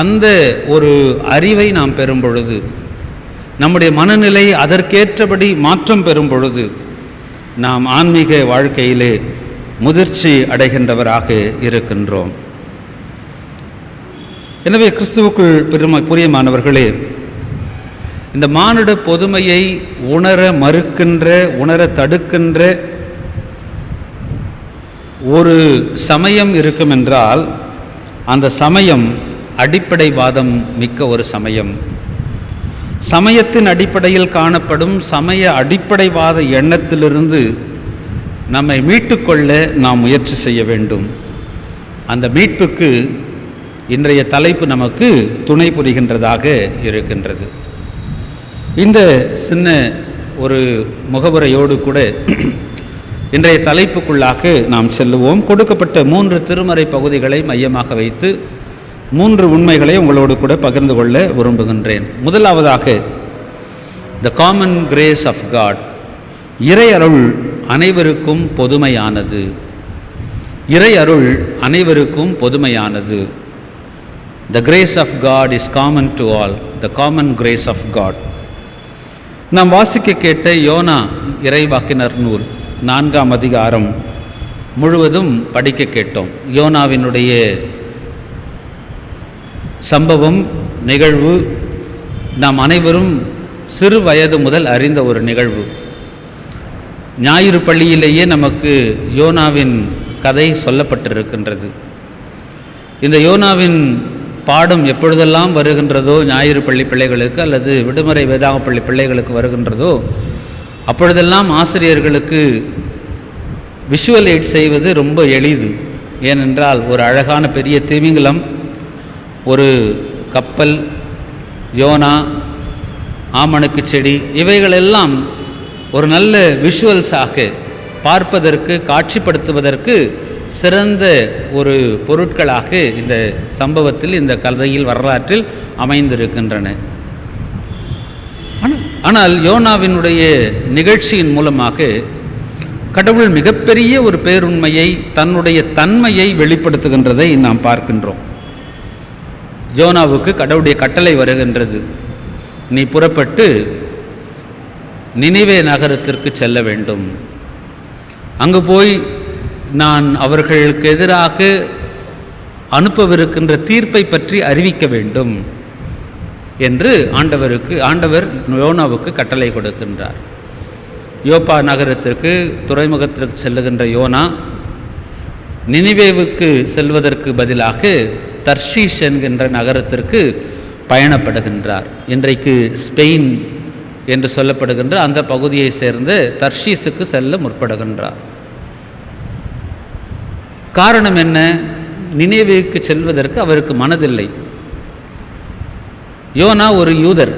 அந்த ஒரு அறிவை நாம் பெறும் பொழுது, நம்முடைய மனநிலை அதற்கேற்றபடி மாற்றம் பெறும் பொழுது நாம் ஆன்மீக வாழ்க்கையிலே முதிர்ச்சி அடைகின்றவராக இருக்கின்றோம். எனவே கிறிஸ்துவுக்குள் பிரியமானவர்களே, இந்த மானுட பொதுமையை உணர மறுக்கின்ற, உணர தடுக்கின்ற ஒரு சமயம் இருக்கும் என்றால் அந்த சமயம் அடிப்படைவாதம் மிக்க ஒரு சமயம். சமயத்தின் அடிப்படையில் காணப்படும் சமய அடிப்படைவாத எண்ணத்திலிருந்து நம்மை மீட்டுக்கொள்ள நாம் முயற்சி செய்ய வேண்டும். அந்த மீட்புக்கு இன்றைய தலைப்பு நமக்கு துணை புரிகின்றதாக இருக்கின்றது. இந்த சின்ன ஒரு முகவுரையோடு கூட இன்றைய தலைப்புக்குள்ளாக நாம் செல்லுவோம். கொடுக்கப்பட்ட 3 திருமறை பகுதிகளை மையமாக வைத்து 3 உண்மைகளை உங்களோடு கூட பகிர்ந்து கொள்ள விரும்புகின்றேன். முதலாவதாக, the common grace of God. இறை அருள் அனைவருக்கும் பொதுமையானது. இறை அருள் அனைவருக்கும் பொதுமையானது. The grace of God is common to all. The common grace of God. நாம் வாசிக்க கேட்ட யோனா இறைவாக்கினர் நூல் 4ஆம் அதிகாரம் முழுவதும் படிக்க கேட்டோம். யோனாவினுடைய சம்பவம், நிகழ்வு நாம் அனைவரும் சிறு வயது முதல் அறிந்த ஒரு நிகழ்வு. ஞாயிறு பள்ளியிலேயே நமக்கு யோனாவின் கதை சொல்லப்பட்டிருக்கின்றது. இந்த யோனாவின் பாடம் எப்பொழுதெல்லாம் வருகின்றதோ, ஞாயிறு பள்ளி பிள்ளைகளுக்கு அல்லது விடுமுறை வேதாக பள்ளி பிள்ளைகளுக்கு வருகின்றதோ, அப்பொழுதெல்லாம் ஆசிரியர்களுக்கு விஷுவல் எய்ட் செய்வது ரொம்ப எளிது. ஏனென்றால் ஒரு அழகான பெரிய திமிங்கலம், ஒரு கப்பல், யோனா, ஆமணக்கு செடி, இவைகளெல்லாம் ஒரு நல்ல விஷுவல்ஸாக பார்ப்பதற்கு, காட்சிப்படுத்துவதற்கு சிறந்த ஒரு பொருட்களாக இந்த சம்பவத்தில், இந்த கதையில், வரலாற்றில் அமைந்திருக்கின்றன. ஆனால் யோனாவினுடைய நிகழ்ச்சியின் மூலமாக கடவுள் மிகப்பெரிய ஒரு பேருண்மையை, தன்னுடைய தன்மையை வெளிப்படுத்துகின்றதை நாம் பார்க்கின்றோம். யோனாவுக்கு கடவுளுடைய கட்டளை வருகின்றது, நீ புறப்பட்டு நினிவே நகரத்திற்கு செல்ல வேண்டும், அங்கு போய் நான் அவர்களுக்கு எதிராக அனுப்பவிருக்கின்ற தீர்ப்பை பற்றி அறிவிக்க வேண்டும் என்று ஆண்டவர் யோனாவுக்கு கட்டளை கொடுக்கின்றார். யோப்பா நகரத்திற்கு, துறைமுகத்திற்கு செல்லுகின்ற யோனா நினிவேவுக்கு செல்வதற்கு பதிலாக தர்ஷீஷ் என்கின்ற நகரத்திற்கு பயணப்படுகின்றார். இன்றைக்கு ஸ்பெயின் என்று சொல்லப்படுகின்ற அந்த பகுதியை சேர்ந்த தர்ஷீஸுக்கு செல்ல முற்படுகின்றார். காரணம் என்ன? நினிவேவுக்கு செல்வதற்கு அவருக்கு மனதில்லை. யோனா ஒரு யூதர்,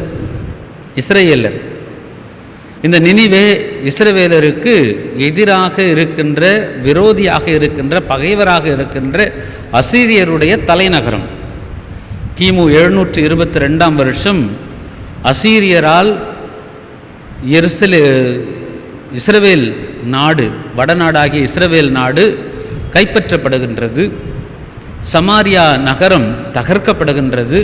இஸ்ரவேலர். இந்த நினிவே இஸ்ரவேலருக்கு எதிராக இருக்கின்ற, விரோதியாக இருக்கின்ற, பகைவராக இருக்கின்ற அசீரியருடைய தலைநகரம். கிமு 722 வருஷம் அசீரியரால் இஸ்ரவேல் நாடு, வடநாடாகிய இஸ்ரவேல் நாடு கைப்பற்றப்படுகின்றது. சமாரியா நகரம் தகர்க்கப்படுகின்றது.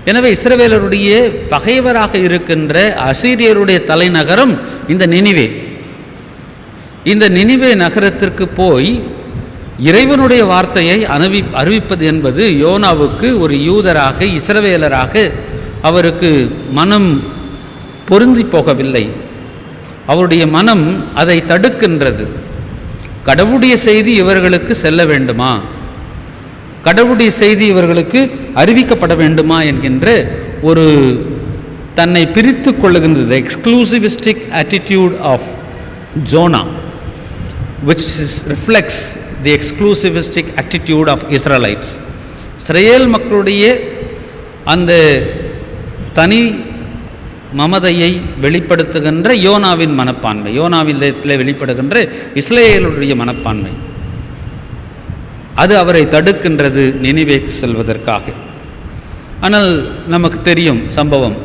எனவே இஸ்ரவேலருடைய பகைவராக இருக்கின்ற அசீரியருடைய தலைநகரம் இந்த நினிவே. இந்த நினிவே நகரத்திற்கு போய் இறைவனுடைய வார்த்தையை அறிவிப்பது என்பது யோனாவுக்கு ஒரு யூதராக, இஸ்ரவேலராக அவருக்கு மனம் பொருந்தி போகவில்லை. அவருடைய மனம் அதை தடுக்கின்றது. கடவுளுடைய செய்தி இவர்களுக்கு செல்ல வேண்டுமா, கடவுளுடைய செய்தி இவர்களுக்கு அறிவிக்கப்பட வேண்டுமா என்கின்ற ஒரு தன்னை பிரித்து கொள்ளுகின்றது. Exclusivistic attitude of Jonah, which reflects the exclusivistic attitude of Israelites. Israel மக்களுடைய அந்த தனி மமதையை வெளிப்படுத்துகின்ற யோனாவின் மனப்பான்மை, யோனாவிலே வெளிப்படுகின்ற இஸ்ரேலுடைய மனப்பான்மை, அது அவரை தடுக்கின்றது நினிவேக்கு செல்வதற்காக. ஆனால் நமக்கு தெரியும் சம்பவம்.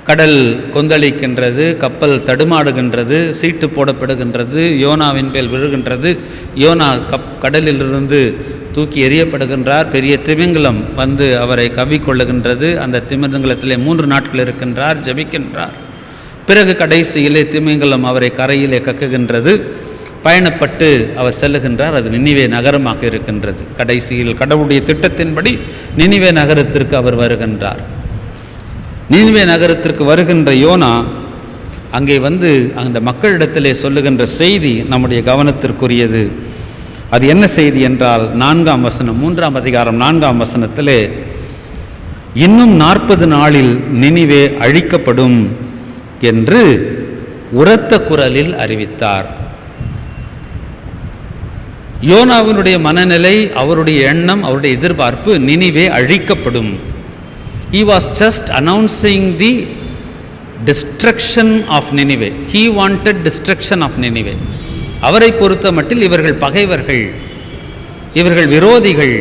கடல் கொந்தளிக்கின்றது, கப்பல் தடுமாடுகின்றது, சீட்டு போடப்படுகின்றது, யோனாவின் மேல் விழுகின்றது. யோனா கடலிலிருந்து தூக்கி எறியப்படுகின்றார். பெரிய திமிங்கலம் வந்து அவரை கவ்விக்கொள்ளுகின்றது. அந்த திமிங்கலத்திலே 3 நாட்கள் இருக்கின்றார், ஜபிக்கின்றார். பிறகு கடைசியிலே திமிங்கலம் அவரை கரையிலே கக்குகின்றது. பயணப்பட்டு அவர் செல்லுகின்றார். அது நினிவே நகரமாக இருக்கின்றது. கடைசியில் கடவுளுடைய திட்டத்தின்படி நினிவே நகரத்திற்கு அவர் வருகின்றார். நினிவே நகரத்திற்கு வருகின்ற யோனா அங்கே வந்து அந்த மக்களிடத்திலே சொல்லுகின்ற செய்தி நம்முடைய கவனத்திற்குரியது. அது என்ன செய்தி என்றால் 4ஆம் வசனம், 3ஆம் அதிகாரம் 4ஆம் வசனத்திலே, இன்னும் 40 நாளில் நினிவே அழிக்கப்படும் என்று உரத்த குரலில் அறிவித்தார். யோனாவினுடைய மனநிலை, அவருடைய எண்ணம், அவருடைய எதிர்பார்ப்பு நினிவே அழிக்கப்படும். He was just announcing the destruction of Nineveh. He wanted destruction of Nineveh. அவரை பொறுத்த மட்டில் இவர்கள் பகைவர்கள், இவர்கள் விரோதிகள்,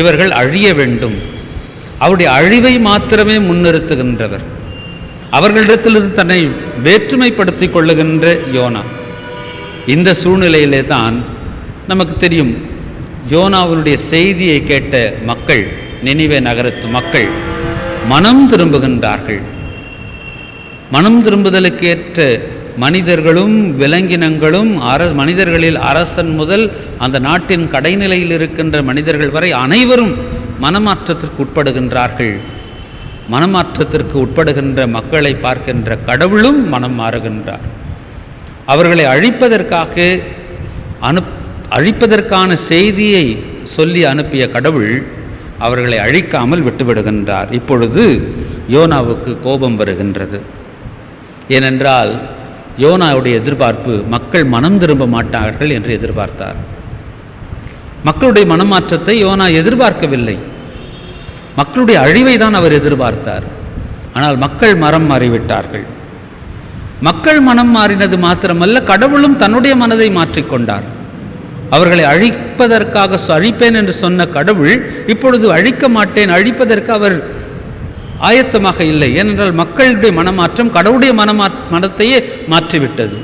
இவர்கள் அழிய வேண்டும். அவருடைய அழிவை மாத்திரமே முன்னிறுத்துகின்றவர். அவர்களிடத்திலிருந்து தன்னை வேற்றுமைப்படுத்திக் கொள்ளுகின்ற யோனா. இந்த சூழ்நிலையிலே தான் நமக்கு தெரியும், யோனாவினுடைய செய்தியை கேட்ட மக்கள், நினிவே நகரத்து மக்கள் மனம் திரும்புகின்றார்கள். மனம் திரும்புதலுக்கேற்ற மனிதர்களும் விலங்கினங்களும், மனிதர்களில் அரசன் முதல் அந்த நாட்டின் கடைநிலையில் இருக்கின்ற மனிதர்கள் வரை அனைவரும் மனமாற்றத்திற்கு உட்படுகின்றார்கள். மனமாற்றத்திற்கு உட்படுகின்ற மக்களை பார்க்கின்ற கடவுளும் மனம் மாறுகின்றார். அவர்களை அழிப்பதற்கான செய்தியை சொல்லி அனுப்பிய கடவுள் அவர்களை அழிக்காமல் விட்டுவிடுகின்றார். இப்பொழுது யோனாவுக்கு கோபம் வருகின்றது. ஏனென்றால் யோனாவுடைய எதிர்பார்ப்பு மக்கள் மனம் திரும்ப மாட்டார்கள் என்று எதிர்பார்த்தார். மக்களுடைய மனமாற்றத்தை யோனா எதிர்பார்க்கவில்லை. மக்களுடைய அழிவை தான் அவர் எதிர்பார்த்தார். ஆனால் மக்கள் மனம் மாறிவிட்டார்கள். மக்கள் மனம் மாறினது மாத்திரமல்ல, கடவுளும் தன்னுடைய மனதை மாற்றிக்கொண்டார். அவர்களை அழிப்பதற்காக அழிப்பேன் என்று சொன்ன கடவுள் இப்பொழுது அழிக்க மாட்டேன், அழிப்பதற்கு அவர் ஆயத்தமாக இல்லை. ஏனென்றால் மக்களுடைய மனமாற்றம் கடவுளுடைய மனத்தையே மாற்றிவிட்டது.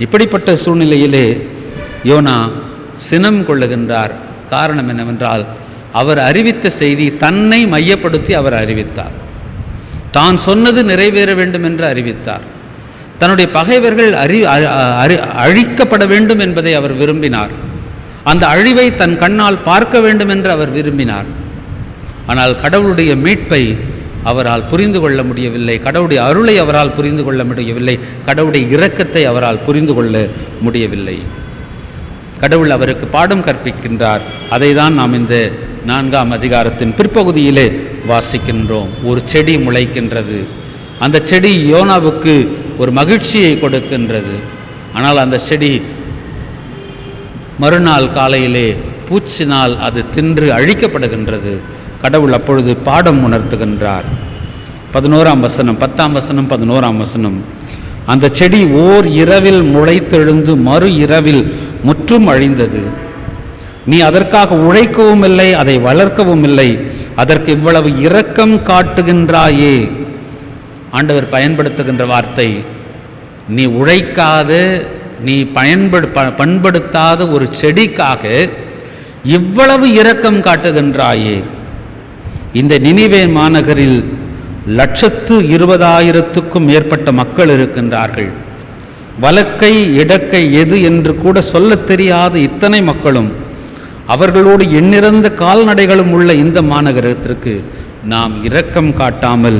இப்படிப்பட்ட சூழ்நிலையிலே யோனா சினம் கொள்ளுகின்றார். காரணம் என்னவென்றால், அவர் அறிவித்த செய்தி தன்னை மையப்படுத்தி அவர் அறிவித்தார். தான் சொன்னது நிறைவேற வேண்டும் என்று அறிவித்தார். தன்னுடைய பகைவர்கள் அழிக்கப்பட வேண்டும் என்பதை அவர் விரும்பினார். அந்த அழிவை தன் கண்ணால் பார்க்க வேண்டும் என்று அவர் விரும்பினார். ஆனால் கடவுளுடைய மீட்பை அவரால் புரிந்து கொள்ள முடியவில்லை. கடவுளுடைய அருளை அவரால் புரிந்து கொள்ள முடியவில்லை. கடவுளுடைய இரக்கத்தை அவரால் புரிந்து கொள்ள முடியவில்லை. கடவுள் அவருக்கு பாடம் கற்பிக்கின்றார். அதை தான் நாம் இந்த 4ஆம் அதிகாரத்தின் பிற்பகுதியிலே வாசிக்கின்றோம். ஒரு செடி முளைக்கின்றது. அந்த செடி யோனாவுக்கு ஒரு மகிழ்ச்சியை கொடுக்கின்றது. ஆனால் அந்த செடி மறுநாள் காலையிலே பூச்சினால் அது தின்று அழிக்கப்படுகின்றது. கடவுள் அப்பொழுது பாடம் உணர்த்துகின்றார். 11ஆம் வசனம், 10ஆம் வசனம், 11ஆம் வசனம். அந்த செடி ஓர் இரவில் முளைத்தெழுந்து மறு இரவில் முற்றும் அழிந்தது. நீ அதற்காக உழைக்கவும் இல்லை, அதை வளர்க்கவும் இல்லை, அதற்கு இவ்வளவு இரக்கம் காட்டுகின்றாயே. ஆண்டவர் பயன்படுத்துகின்ற வார்த்தை, நீ உழைக்காத, நீ பண்படுத்தாத ஒரு செடிக்காக இவ்வளவு இரக்கம் காட்டுகின்றாயே. இந்த நினிவே மாநகரில் 120,000க்கும் மேற்பட்ட மக்கள் இருக்கின்றார்கள். வலக்கை இடக்கை எது என்று கூட சொல்லத் தெரியாத இத்தனை மக்களும் அவர்களோடு எண்ணிறந்த கால்நடைகளும் உள்ள இந்த மாநகரத்திற்கு நாம் இரக்கம் காட்டாமல்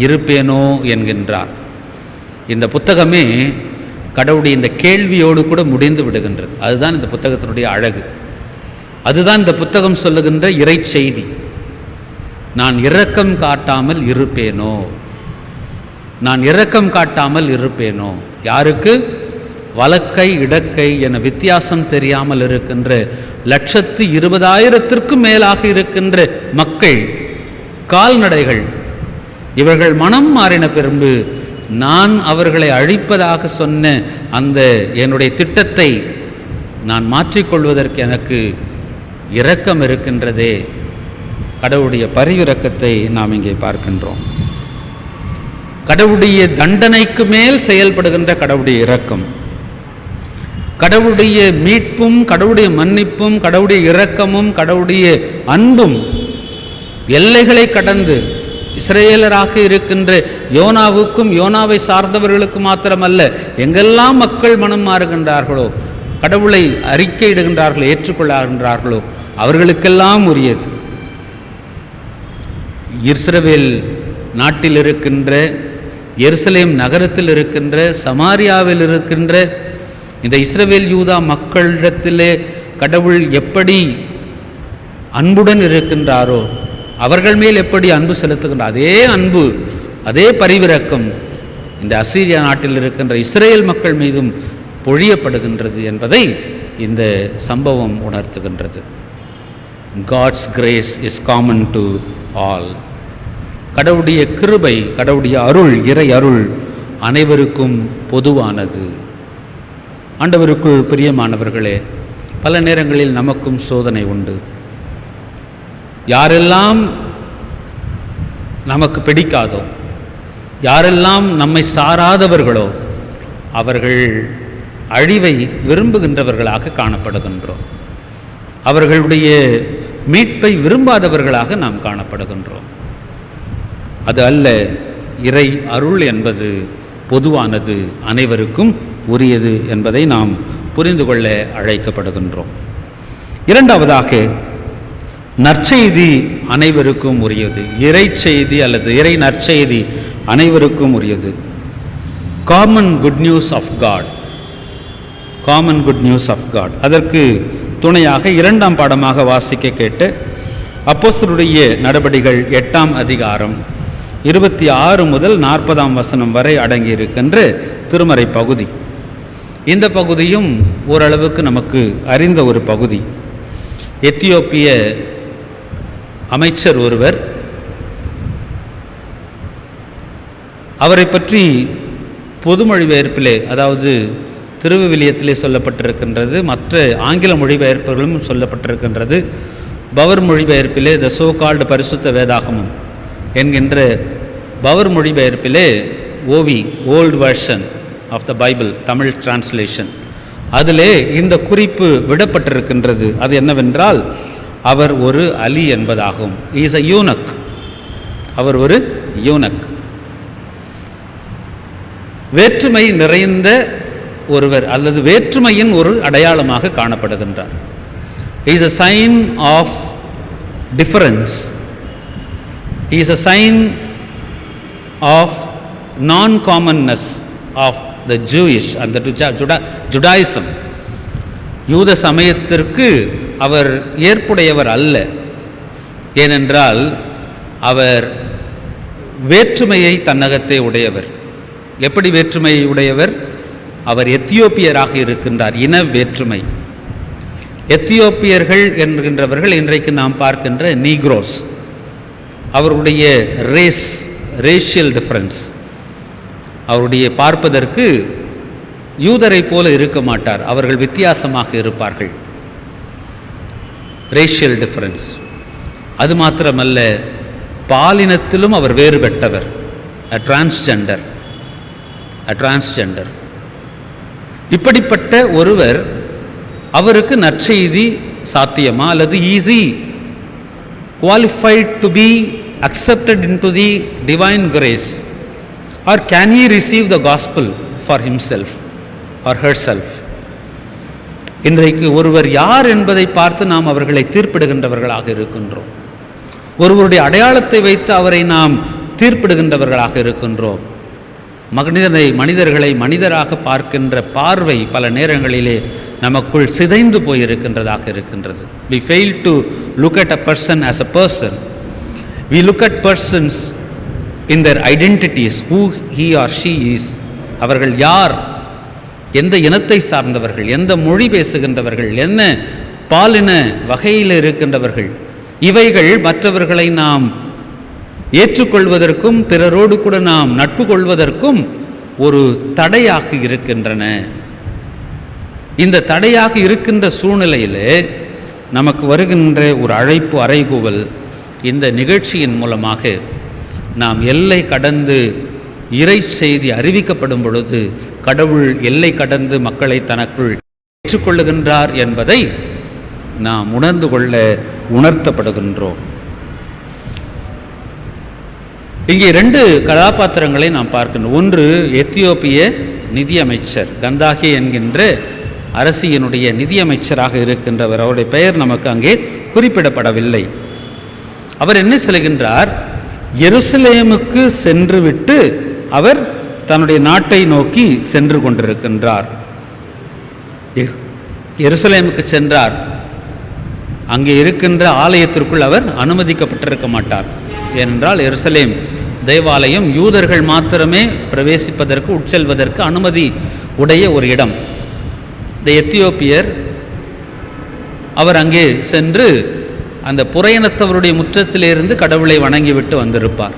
இருப்பேனோ என்கின்றார். இந்த புத்தகமே கடவுளுடைய இந்த கேள்வியோடு கூட முடிந்து விடுகின்றது. அதுதான் இந்த புத்தகத்தினுடைய அழகு. அதுதான் இந்த புத்தகம் சொல்லுகின்ற இறை செய்தி. நான் இரக்கம் காட்டாமல் இருப்பேனோ, நான் இரக்கம் காட்டாமல் இருப்பேனோ. யாருக்கு? வலக்கை இடக்கை என வித்தியாசம் தெரியாமல் இருக்கின்ற 120,000க்கும் மேலாக இருக்கின்ற மக்கள், கால்நடைகள். இவர்கள் மனம் மாறின பிறகு நான் அவர்களை அழிப்பதாக சொன்ன அந்த என்னுடைய திட்டத்தை நான் மாற்றிக்கொள்வதற்கு எனக்கு இரக்கம் இருக்கின்றதே. கடவுளுடைய பரிவிரக்கத்தை நாம் இங்கே பார்க்கின்றோம். கடவுளுடைய தண்டனைக்கு மேல் செயல்படுகின்ற கடவுளுடைய இரக்கம், கடவுளுடைய மீட்பும், கடவுளுடைய மன்னிப்பும், கடவுளுடைய இரக்கமும், கடவுளுடைய அன்பும் எல்லைகளை கடந்து இஸ்ரேலராக இருக்கின்ற யோனாவுக்கும் யோனாவை சார்ந்தவர்களுக்கு மாத்திரமல்ல, எங்கெல்லாம் மக்கள் மனம் மாறுகின்றார்களோ, கடவுளை அறிக்கையிடுகின்றார்களோ, ஏற்றுக்கொள்ளாகின்றார்களோ அவர்களுக்கெல்லாம் உரியது. இஸ்ரவேல் நாட்டில் இருக்கின்ற, எருசலேம் நகரத்தில் இருக்கின்ற, சமாரியாவில் இருக்கின்ற இந்த இஸ்ரவேல் யூதா மக்களிடத்திலே கடவுள் எப்படி அன்புடன் இருக்கின்றாரோ, அவர்கள் மேல் எப்படி அன்பு செலுத்துகின்றார், அதே அன்பு, அதே பரிவிரக்கம் இந்த அசீரியா நாட்டில் இருக்கின்ற இஸ்ரேல் மக்கள் மீதும் பொழியப்படுகின்றது என்பதை இந்த சம்பவம் உணர்த்துகின்றது. God's grace is common to all. கடவுளுடைய கிருபை, கடவுளுடைய அருள், இறை அருள் அனைவருக்கும் பொதுவானது. ஆண்டவருக்குள் பிரியமானவர்களே, பல நேரங்களில் நமக்கும் சோதனை உண்டு. யாரெல்லாம் நமக்கு பிடிக்காதோ, யாரெல்லாம் நம்மை சாராதவர்களோ அவர்கள் அழிவை விரும்புகின்றவர்களாக காணப்படுகின்றோம். அவர்களுடைய மீட்பை விரும்பாதவர்களாக நாம் காணப்படுகின்றோம். அது அல்ல. இறை அருள் என்பது பொதுவானது, அனைவருக்கும் உரியது என்பதை நாம் புரிந்து கொள்ள அழைக்கப்படுகின்றோம். இரண்டாவதாக, நற்செய்தி அனைவருக்கும் உரியது. இறை செய்தி அல்லது இறை நற்செய்தி அனைவருக்கும் உரியது. Common good news of God, common good news of God. அதற்கு துணையாக 2ஆம் பாடமாக வாசிக்க கேட்டு அப்போஸ்தலருடைய நடபடிகள் 8ஆம் அதிகாரம் 26 முதல் 40ஆம் வசனம் வரை அடங்கியிருக்கின்ற திருமறை பகுதி. இந்த பகுதியும் ஓரளவுக்கு நமக்கு அறிந்த ஒரு பகுதி. எத்தியோப்பிய அமைச்சர் ஒருவர். அவரை பற்றி பொது மொழிபெயர்ப்பிலே, அதாவது திருவிவிலியத்திலே சொல்லப்பட்டிருக்கின்றது, மற்ற ஆங்கில மொழிபெயர்ப்புகளும் சொல்லப்பட்டிருக்கின்றது. பவர் மொழிபெயர்ப்பிலே த சோ கால்டு பரிசுத்த வேதாகமம் என்கின்ற பவர் மொழிபெயர்ப்பிலே OV old version of the Bible Tamil translation, அதிலே இந்த குறிப்பு விடப்பட்டிருக்கின்றது. அது என்னவென்றால், அவர் ஒரு அலி என்பதாகும். Is a யூனக். அவர் ஒரு யூனக், வேற்றுமை நிறைந்த ஒருவர், அல்லது வேற்றுமையின் ஒரு அடையாளமாக காணப்படுகின்றார். Is a sign of difference. He is a sign of non-commonness of the Jewish and the Judaism. யூத சமயத்திற்கு அவர் ஏற்புடையவர் அல்ல. ஏனென்றால் அவர் வேற்றுமையை தன்னகத்தே உடையவர். எப்படி வேற்றுமையை உடையவர்? அவர் எத்தியோப்பியராக இருக்கின்றார். இன வேற்றுமை. எத்தியோப்பியர்கள் என்கின்றவர்கள் இன்றைக்கு நாம் பார்க்கின்ற நீக்ரோஸ், அவருடைய ரேஷியல் டிஃபரன்ஸ், அவருடைய பார்ப்பதற்கு யூதரை போல இருக்க மாட்டார், அவர்கள் வித்தியாசமாக இருப்பார்கள். Racial difference. அது மாத்திரமல்ல, பாலினத்திலும் அவர் வேறுபட்டவர். டிரான்ஸ்ஜெண்டர். இப்படிப்பட்ட ஒருவர், அவருக்கு நற்செய்தி சாத்தியமா, அல்லது is he qualified to be accepted in to the divine grace, or can he receive the gospel for himself or herself? இன்றைக்கு ஒருவர் யார் என்பதை பார்த்து நாம் அவர்களை தீர்ப்பிடுகின்றவர்களாக இருக்கின்றோம். ஒருவருடைய அடையாளத்தை வைத்து அவரை நாம் தீர்ப்பிடுகின்றவர்களாக இருக்கின்றோம். மனிதர்களை மனிதராக பார்க்கின்ற பார்வை பல நேரங்களிலே நமக்குள் சிதைந்து போயிருக்கின்றதாக இருக்கின்றது. We fail to look at a person as a person. We look at persons in their identities, who he or she is. அவர்கள் யார், எந்த இனத்தை சார்ந்தவர்கள், எந்த மொழி பேசுகின்றவர்கள், என்ன பாலின வகையில் இருக்கின்றவர்கள், இவைகள் மற்றவர்களை நாம் ஏற்றுக்கொள்வதற்கும் பிறரோடு கூட நாம் நட்பு கொள்வதற்கும் ஒரு தடையாக இருக்கின்றன. இந்த தடையாக இருக்கின்ற சூழ்நிலையிலே நமக்கு வருகின்ற ஒரு அழைப்பு, அறைகூவல், இந்த நிகழ்ச்சியின் மூலமாக நாம் எல்லை கடந்து இறை செய்தி அறிவிக்கப்படும் பொழுது கடவுள் எல்லை கடந்து மக்களை தனக்குள் ஏற்றுக்கொள்ளுகின்றார் என்பதை நாம் உணர்ந்து கொள்ள உணர்த்தப்படுகின்றோம். இங்கே 2 கதாபாத்திரங்களை நாம் பார்க்கின்றோம். ஒன்று எத்தியோப்பிய நிதியமைச்சர், கந்தாகி என்கின்ற அரசியனுடைய நிதியமைச்சராக இருக்கின்றவர். அவருடைய பெயர் நமக்கு அங்கே குறிப்பிடப்படவில்லை. அவர் என்ன சொல்கின்றார்? எருசலேமுக்கு சென்று விட்டு அவர் தன்னுடைய நாட்டை நோக்கி சென்று கொண்டிருக்கின்றார். எருசலேமுக்கு சென்றார். அங்கே இருக்கின்ற ஆலயத்திற்குள் அவர் அனுமதிக்கப்பட்டிருக்க மாட்டார். ஏனென்றால் எருசலேம் தேவாலயம் யூதர்கள் மாத்திரமே பிரவேசிப்பதற்கு, உட்செல்வதற்கு அனுமதி உடைய ஒரு இடம். இந்த எத்தியோப்பியர் அவர் அங்கே சென்று அந்த புறையினத்தவருடைய முற்றத்திலிருந்து கடவுளை வணங்கிவிட்டு வந்திருப்பார்.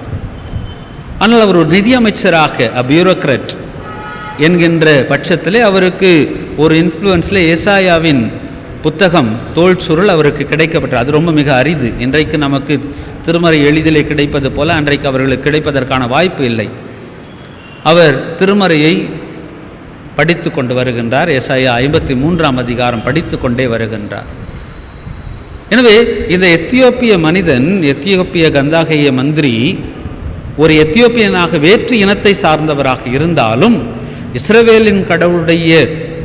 ஆனால் அவர் ஒரு நிதியமைச்சராக, பியூரோக்ராட் என்கின்ற பட்சத்திலே அவருக்கு ஒரு இன்ஃப்ளூயன்ஸில் ஏசாயாவின் புத்தகம் தோல் சுருள் அவருக்கு கிடைக்கப்பட்டது. அது ரொம்ப மிக அரிது. இன்றைக்கு நமக்கு திருமறை எளிதிலே கிடைப்பது போல அன்றைக்கு அவர்களுக்கு கிடைப்பதற்கான வாய்ப்பு இல்லை. அவர் திருமறையை படித்து கொண்டு வருகின்றார். ஏசாயா 53ஆம் அதிகாரம் படித்து கொண்டே வருகின்றார். எனவே இந்த எத்தியோப்பிய மனிதன், எத்தியோப்பிய கந்தாகைய மந்திரி, ஒரு எத்தியோப்பியனாக வேற்று இனத்தை சார்ந்தவராக இருந்தாலும் இஸ்ரவேலின் கடவுளுடைய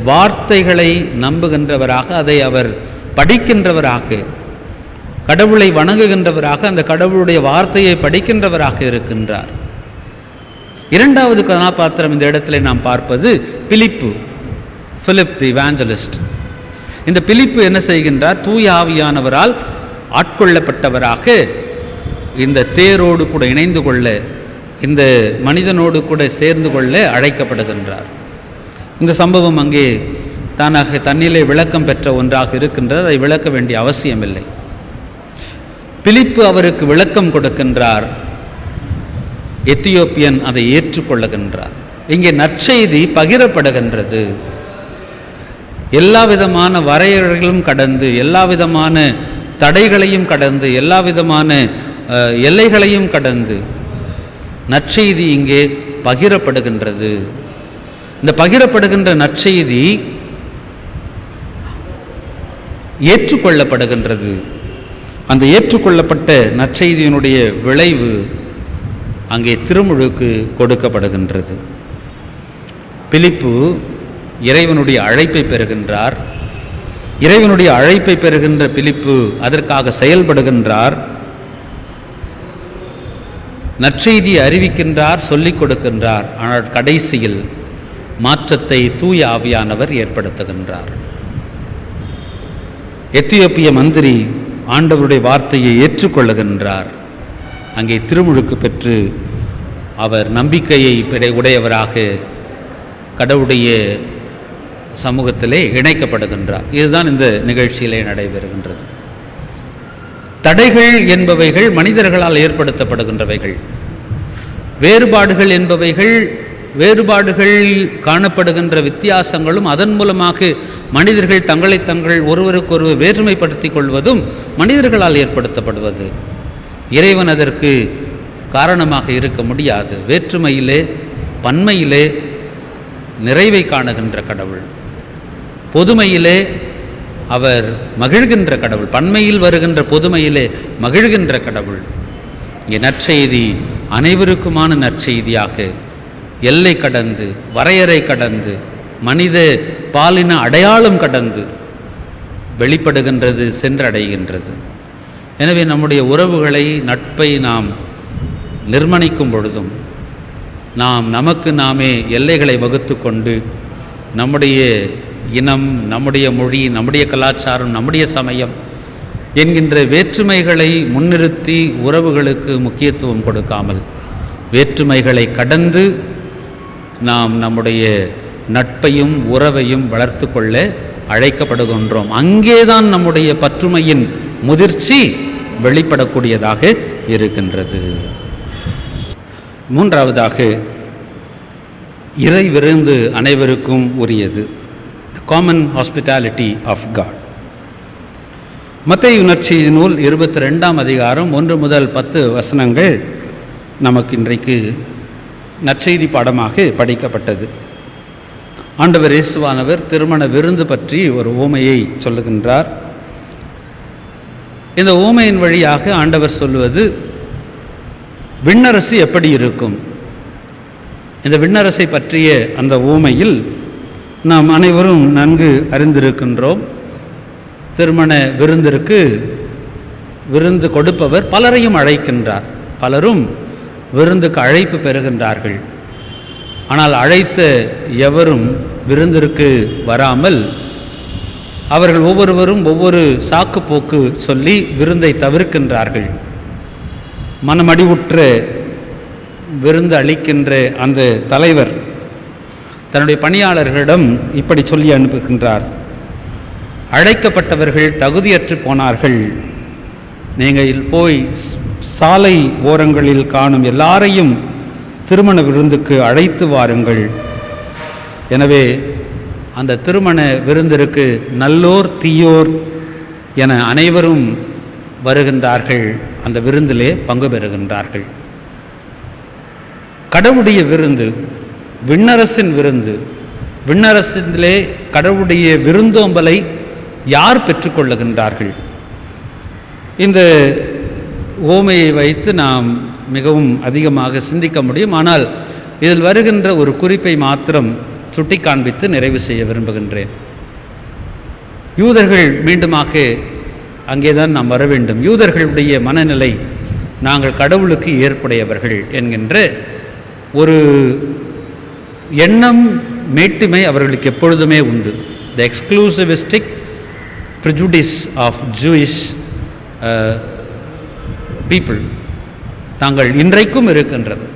வார்த்தைகளை நம்புகின்றவராக, அதை அவர் படிக்கின்றவராக, கடவுளை வணங்குகின்றவராக, அந்த கடவுளுடைய வார்த்தையை படிக்கின்றவராக இருக்கின்றார். 2வது கதாபாத்திரம் இந்த இடத்துல நாம் பார்ப்பது பிலிப் தி இவாஞ்சலிஸ்ட். இந்த பிலிப்பு என்ன செய்கின்றார்? தூய ஆவியானவரால் ஆட்கொள்ளப்பட்டவராக இந்த தேரோடு கூட இணைந்து கொள்ள, இந்த மனிதனோடு கூட சேர்ந்து கொள்ள அழைக்கப்படுகின்றார். இந்த சம்பவம் அங்கே தானாக தன்னிலே விளக்கம் பெற்ற ஒன்றாக இருக்கின்றது. அதை விளக்க வேண்டிய அவசியமில்லை. பிலிப்பு அவருக்கு விளக்கம் கொடுக்கின்றார். எத்தியோப்பியன் அதை ஏற்றுக்கொள்ளுகின்றார். இங்கே நற்செய்தி பகிரப்படுகின்றது. எல்லா விதமான வரையறைகளும் கடந்து, எல்லா விதமான தடைகளையும் கடந்து, எல்லா விதமான எல்லைகளையும் கடந்து நற்செய்தி இங்கே பகிரப்படுகின்றது. இந்த பகிரப்படுகின்ற நற்செய்தி ஏற்றுக்கொள்ளப்படுகின்றது. அந்த ஏற்றுக்கொள்ளப்பட்ட நற்செய்தியினுடைய விளைவு அங்கே திருமுழுக்கு கொடுக்கப்படுகின்றது. பிலிப்பு இறைவனுடைய அழைப்பை பெறுகின்றார். இறைவனுடைய அழைப்பை பெறுகின்ற பிலிப்பு அதற்காக செயல்படுகின்றார். நற்செய்தியை அறிவிக்கின்றார், சொல்லிக் கொடுக்கின்றார். ஆனால் கடைசியில் மாற்றத்தை தூய ஆவியானவர் ஏற்படுத்துகின்றார். எத்தியோப்பிய மந்திரி ஆண்டவருடைய வார்த்தையை ஏற்றுக்கொள்ளுகின்றார். அங்கே திருமுழுக்கு பெற்று அவர் நம்பிக்கையை உடையவராக கடவுளுடைய சமூகத்திலே இணைக்கப்படுகின்றார். இதுதான் இந்த நிகழ்ச்சியிலே நடைபெறுகின்றது. தடைகள் என்பவைகள் மனிதர்களால் ஏற்படுத்தப்படுகின்றவைகள். வேறுபாடுகள் என்பவைகள், வேறுபாடுகளில் காணப்படுகின்ற வித்தியாசங்களும் அதன் மூலமாக மனிதர்கள் தங்கள் ஒருவருக்கொருவர் வேற்றுமைப்படுத்திக் கொள்வதும் மனிதர்களால் ஏற்படுத்தப்படுவது. இறைவன் அதற்கு காரணமாக இருக்க முடியாது. வேற்றுமையிலே பன்மையிலே நிறைவை காணுகின்ற கடவுள், பொதுமையிலே அவர் மகிழ்கின்ற கடவுள், பன்மையில் வருகின்ற பொதுமையிலே மகிழ்கின்ற கடவுள். இங்கே நற்செய்தி அனைவருக்குமான நற்செய்தியாக எல்லை கடந்து, வரையறை கடந்து, மனித பாலின அடையாளம் கடந்து வெளிப்படுகின்றது, சென்றடைகின்றது. எனவே நம்முடைய உறவுகளை, நட்பை நாம் நிர்மணிக்கும் பொழுதும் நாம் நமக்கு நாமே எல்லைகளை வகுத்து கொண்டு நம்முடைய இனம், நம்முடைய மொழி, நம்முடைய கலாச்சாரம், நம்முடைய சமயம் என்கின்ற வேற்றுமைகளை முன்னிறுத்தி உறவுகளுக்கு முக்கியத்துவம் கொடுக்காமல் வேற்றுமைகளை கடந்து நாம் நம்முடைய நட்பையும் உறவையும் வளர்த்து கொள்ள அழைக்கப்படுகின்றோம். அங்கேதான் நம்முடைய பற்றுமையின் முதிர்ச்சி வெளிப்படக்கூடியதாக இருக்கின்றது. மூன்றாவதாக, இறை விருந்து அனைவருக்கும் உரியது. The common hospitality of God. மத்தேயு நற்செய்தி நூல் 22ஆம் அதிகாரம் 1 முதல் 10 வசனங்கள் நமக்கு இன்றைக்கு நற்செய்தி பாடமாக படிக்கப்பட்டது. ஆண்டவர் இயேசுவானவர் திருமண விருந்து பற்றி ஒரு உவமையை சொல்லுகின்றார். இந்த உவமையின் வழியாக ஆண்டவர் சொல்லுவது, விண்ணரசு எப்படி இருக்கும்? இந்த விண்ணரசை பற்றிய அந்த உவமையில் நாம் அனைவரும் நன்கு அறிந்திருக்கின்றோம். திருமண விருந்திற்கு விருந்து கொடுப்பவர் பலரையும் அழைக்கின்றார். பலரும் விருந்துக்கு அழைப்பு பெறுகின்றார்கள். ஆனால் அழைத்த எவரும் விருந்திற்கு வராமல் அவர்கள் ஒவ்வொருவரும் ஒவ்வொரு சாக்கு போக்கு சொல்லி விருந்தை தவிர்க்கின்றார்கள். மனமடிவுற்ற விருந்து அளிக்கின்ற அந்த தலைவர் தன்னுடைய பணியாளர்களிடம் இப்படி சொல்லி அனுப்புகின்றார்: அழைக்கப்பட்டவர்கள் தகுதியற்று போனார்கள். நீங்கள் போய் சாலை ஓரங்களில் காணும் எல்லாரையும் திருமண விருந்துக்கு அழைத்து வாருங்கள். எனவே அந்த திருமண விருந்திற்கு நல்லோர் தீயோர் என அனைவரும் வருகின்றார்கள். அந்த விருந்திலே பங்கு பெறுகின்றார்கள். கடவுளுடைய விருந்து, விண்ணரசின் விருந்து, விண்ணரசிலே கடவுளுடைய விருந்தோம்பலை யார் பெற்றுக்கொள்ளுகின்றார்கள்? இந்த ஓமையை வைத்து நாம் மிகவும் அதிகமாக சிந்திக்க முடியும். ஆனால் இதில் வருகின்ற ஒரு குறிப்பை மாத்திரம் சுட்டி காண்பித்து நிறைவு செய்ய விரும்புகின்றேன். யூதர்கள் மீண்டுமாக அங்கேதான் நாம் வர வேண்டும். யூதர்களுடைய மனநிலை, நாங்கள் கடவுளுக்கு ஏற்புடையவர்கள் என்கின்ற ஒரு எண்ணம், மேட்டிமை அவர்களுக்கு எப்பொழுதுமே உண்டு. த எக்ஸ்க்ளூசிவிஸ்டிக் ப்ரிஜுடிஸ் ஆஃப் ஜூயிஷ் பீப்புள் தாங்கள் இன்றைக்கும் இருக்கின்றது.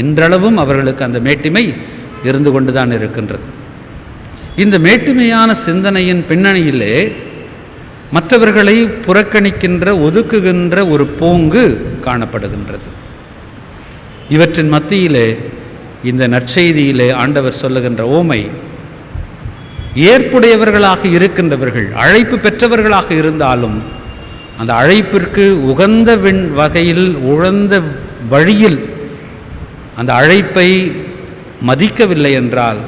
இன்றளவும் அவர்களுக்கு அந்த மேட்டிமை இருந்து கொண்டு தான் இருக்கின்றது. இந்த மேட்டுமையான சிந்தனையின் பின்னணியிலே மற்றவர்களை புறக்கணிக்கின்ற, ஒதுக்குகின்ற ஒரு போங்கு காணப்படுகின்றது. இவற்றின் மத்தியிலே இந்த நற்செய்தியிலே ஆண்டவர் சொல்லுகின்ற ஓமை, ஏற்புடையவர்களாக இருக்கின்றவர்கள், அழைப்பு பெற்றவர்களாக இருந்தாலும் அந்த அழைப்பிற்கு உகந்த வகையில், உகந்த வழியில் அந்த அழைப்பை மதிக்கவில்லை என்றால்,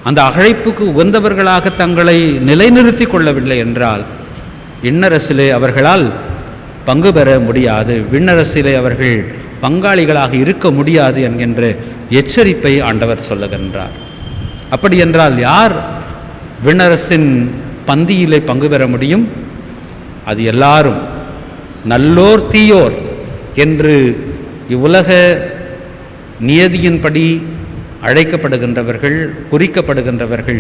அந்த அழைப்புக்கு உகந்தவர்களாக தங்களை நிலைநிறுத்தி கொள்ளவில்லை என்றால், விண்ணரசிலே அவர்களால் பங்கு பெற முடியாது, விண்ணரசிலே அவர்கள் பங்காளிகளாக இருக்க முடியாது என்கின்ற எச்சரிப்பை ஆண்டவர் சொல்லுகின்றார். அப்படி என்றால் யார் விண்ணரசின் பந்தியிலே பங்கு பெற முடியும்? அது எல்லாரும், நல்லோர் தீயோர் என்று இவ்வுலக நியதியின்படி அழைக்கப்படுகின்றவர்கள், குறிக்கப்படுகின்றவர்கள்.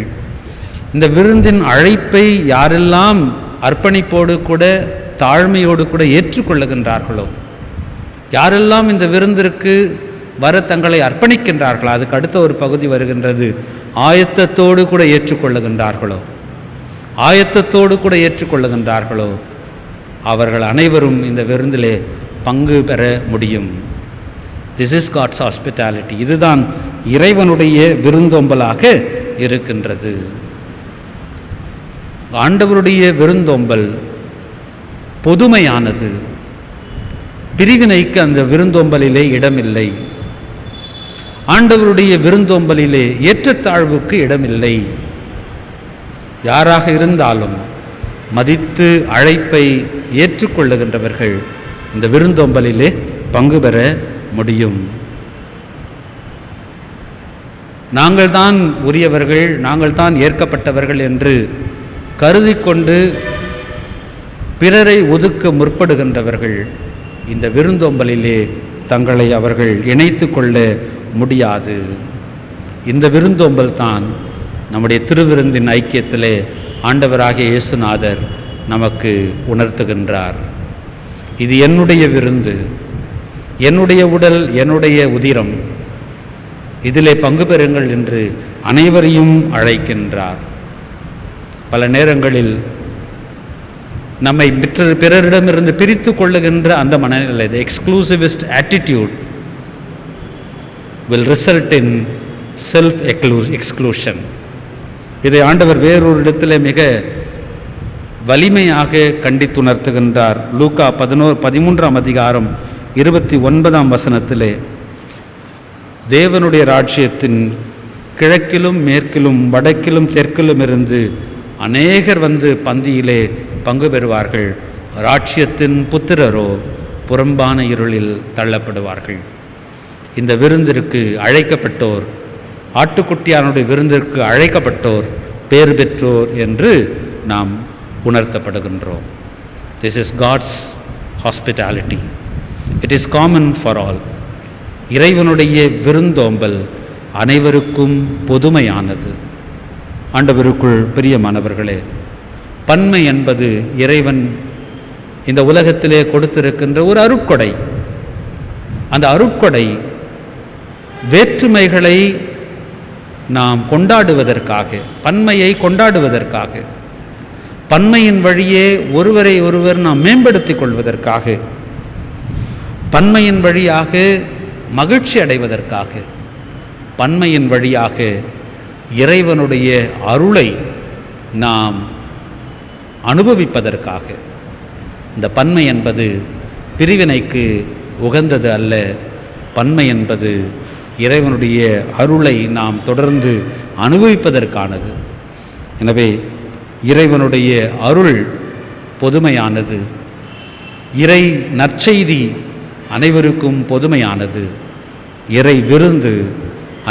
இந்த விருந்தின் அழைப்பை யாரெல்லாம் அர்ப்பணிப்போடு கூட, தாழ்மையோடு கூட ஏற்றுக்கொள்ளுகின்றார்களோ, யாரெல்லாம் இந்த விருந்திற்கு வர தங்களை அர்ப்பணிக்கின்றார்களோ, அதுக்கு அடுத்த ஒரு பகுதி வருகின்றது, ஆயத்தத்தோடு கூட ஏற்றுக்கொள்ளுகின்றார்களோ, ஆயத்தத்தோடு கூட ஏற்றுக்கொள்ளுகின்றார்களோ, அவர்கள் அனைவரும் இந்த விருந்திலே பங்கு பெற முடியும். This is God's hospitality. இதுதான் இறைவனுடைய விருந்தோம்பலாக இருக்கின்றது. ஆண்டவருடைய விருந்தோம்பல் பொதுமையானது. பிரிவினைக்கு அந்த விருந்தோம்பலிலே இடமில்லை. ஆண்டவருடைய விருந்தோம்பலிலே ஏற்றத்தாழ்வுக்கு இடமில்லை. யாராக இருந்தாலும் மதித்து அழைப்பை ஏற்றுக்கொள்ளுகின்றவர்கள் இந்த விருந்தோம்பலிலே பங்கு பெற முடியும். நாங்கள் தான் உரியவர்கள், நாங்கள் தான் ஏற்கப்பட்டவர்கள் என்று கருதி கொண்டு பிறரை ஒதுக்க முற்படுகின்றவர்கள் இந்த விருந்தோம்பலிலே தங்களை அவர்கள் இணைத்து கொள்ள முடியாது. இந்த விருந்தோம்பல் தான் நம்முடைய திருவிருந்தின் ஐக்கியத்திலே ஆண்டவராகிய இயேசுநாதர் நமக்கு உணர்த்துகின்றார். இது என்னுடைய விருந்து, என்னுடைய உடல், என்னுடைய உதிரம், இதிலே பங்கு பெறுங்கள் என்று அனைவரையும் அழைக்கின்றார். பல நேரங்களில் நம்மை பிறரிடமிருந்து பிரித்து கொள்ளுகின்ற அந்த மனநிலை, the exclusivist attitude will result in self exclusion. இதை ஆண்டவர் வேறொரு இடத்திலே மிக வலிமையாக கண்டித்துணர்த்துகின்றார். லூக்கா 13ஆம் அதிகாரம் 29ஆம் வசனத்திலே, தேவனுடைய ராஜ்யத்தின் கிழக்கிலும் மேற்கிலும் வடக்கிலும் தெற்கிலும் இருந்து அநேகர் வந்து பந்தியிலே பங்கு பெறுவார்கள், ராஜ்யத்தின் புத்திரரோ புறம்பான இருளில் தள்ளப்படுவார்கள். இந்த விருந்திற்கு அழைக்கப்பட்டோர், ஆட்டுக்குட்டியானுடைய விருந்திற்கு அழைக்கப்பட்டோர் பேறு பெற்றோர் என்று நாம் உணர்த்தப்படுகின்றோம். This is God's hospitality. It is common for all. இறைவனுடைய விருந்தோம்பல் அனைவருக்கும் பொதுமையானது. ஆண்டவருக்குள் பிரியமானவர்களே, பன்மை என்பது இறைவன் இந்த உலகத்திலே கொடுத்திருக்கின்ற ஒரு அருட்கொடை. அந்த அருட்கொடை வேற்றுமைகளை நாம் கொண்டாடுவதற்காக, பன்மையை கொண்டாடுவதற்காக, பன்மையின் வழியே ஒருவரை ஒருவர் நாம் மேம்படுத்திக் கொள்வதற்காக, பன்மையின் வழியாக மகிழ்ச்சி அடைவதற்காக, பன்மையின் வழியாக இறைவனுடைய அருளை நாம் அனுபவிப்பதற்காக. இந்த பன்மை என்பது பிரிவினைக்கு உகந்தது அல்ல. பன்மை என்பது இறைவனுடைய அருளை நாம் தொடர்ந்து அனுபவிப்பதற்கானது. எனவே இறைவனுடைய அருள் பொதுமையானது. இறை நற்செய்தி அனைவருக்கும் பொதுமையானது. இறை விருந்து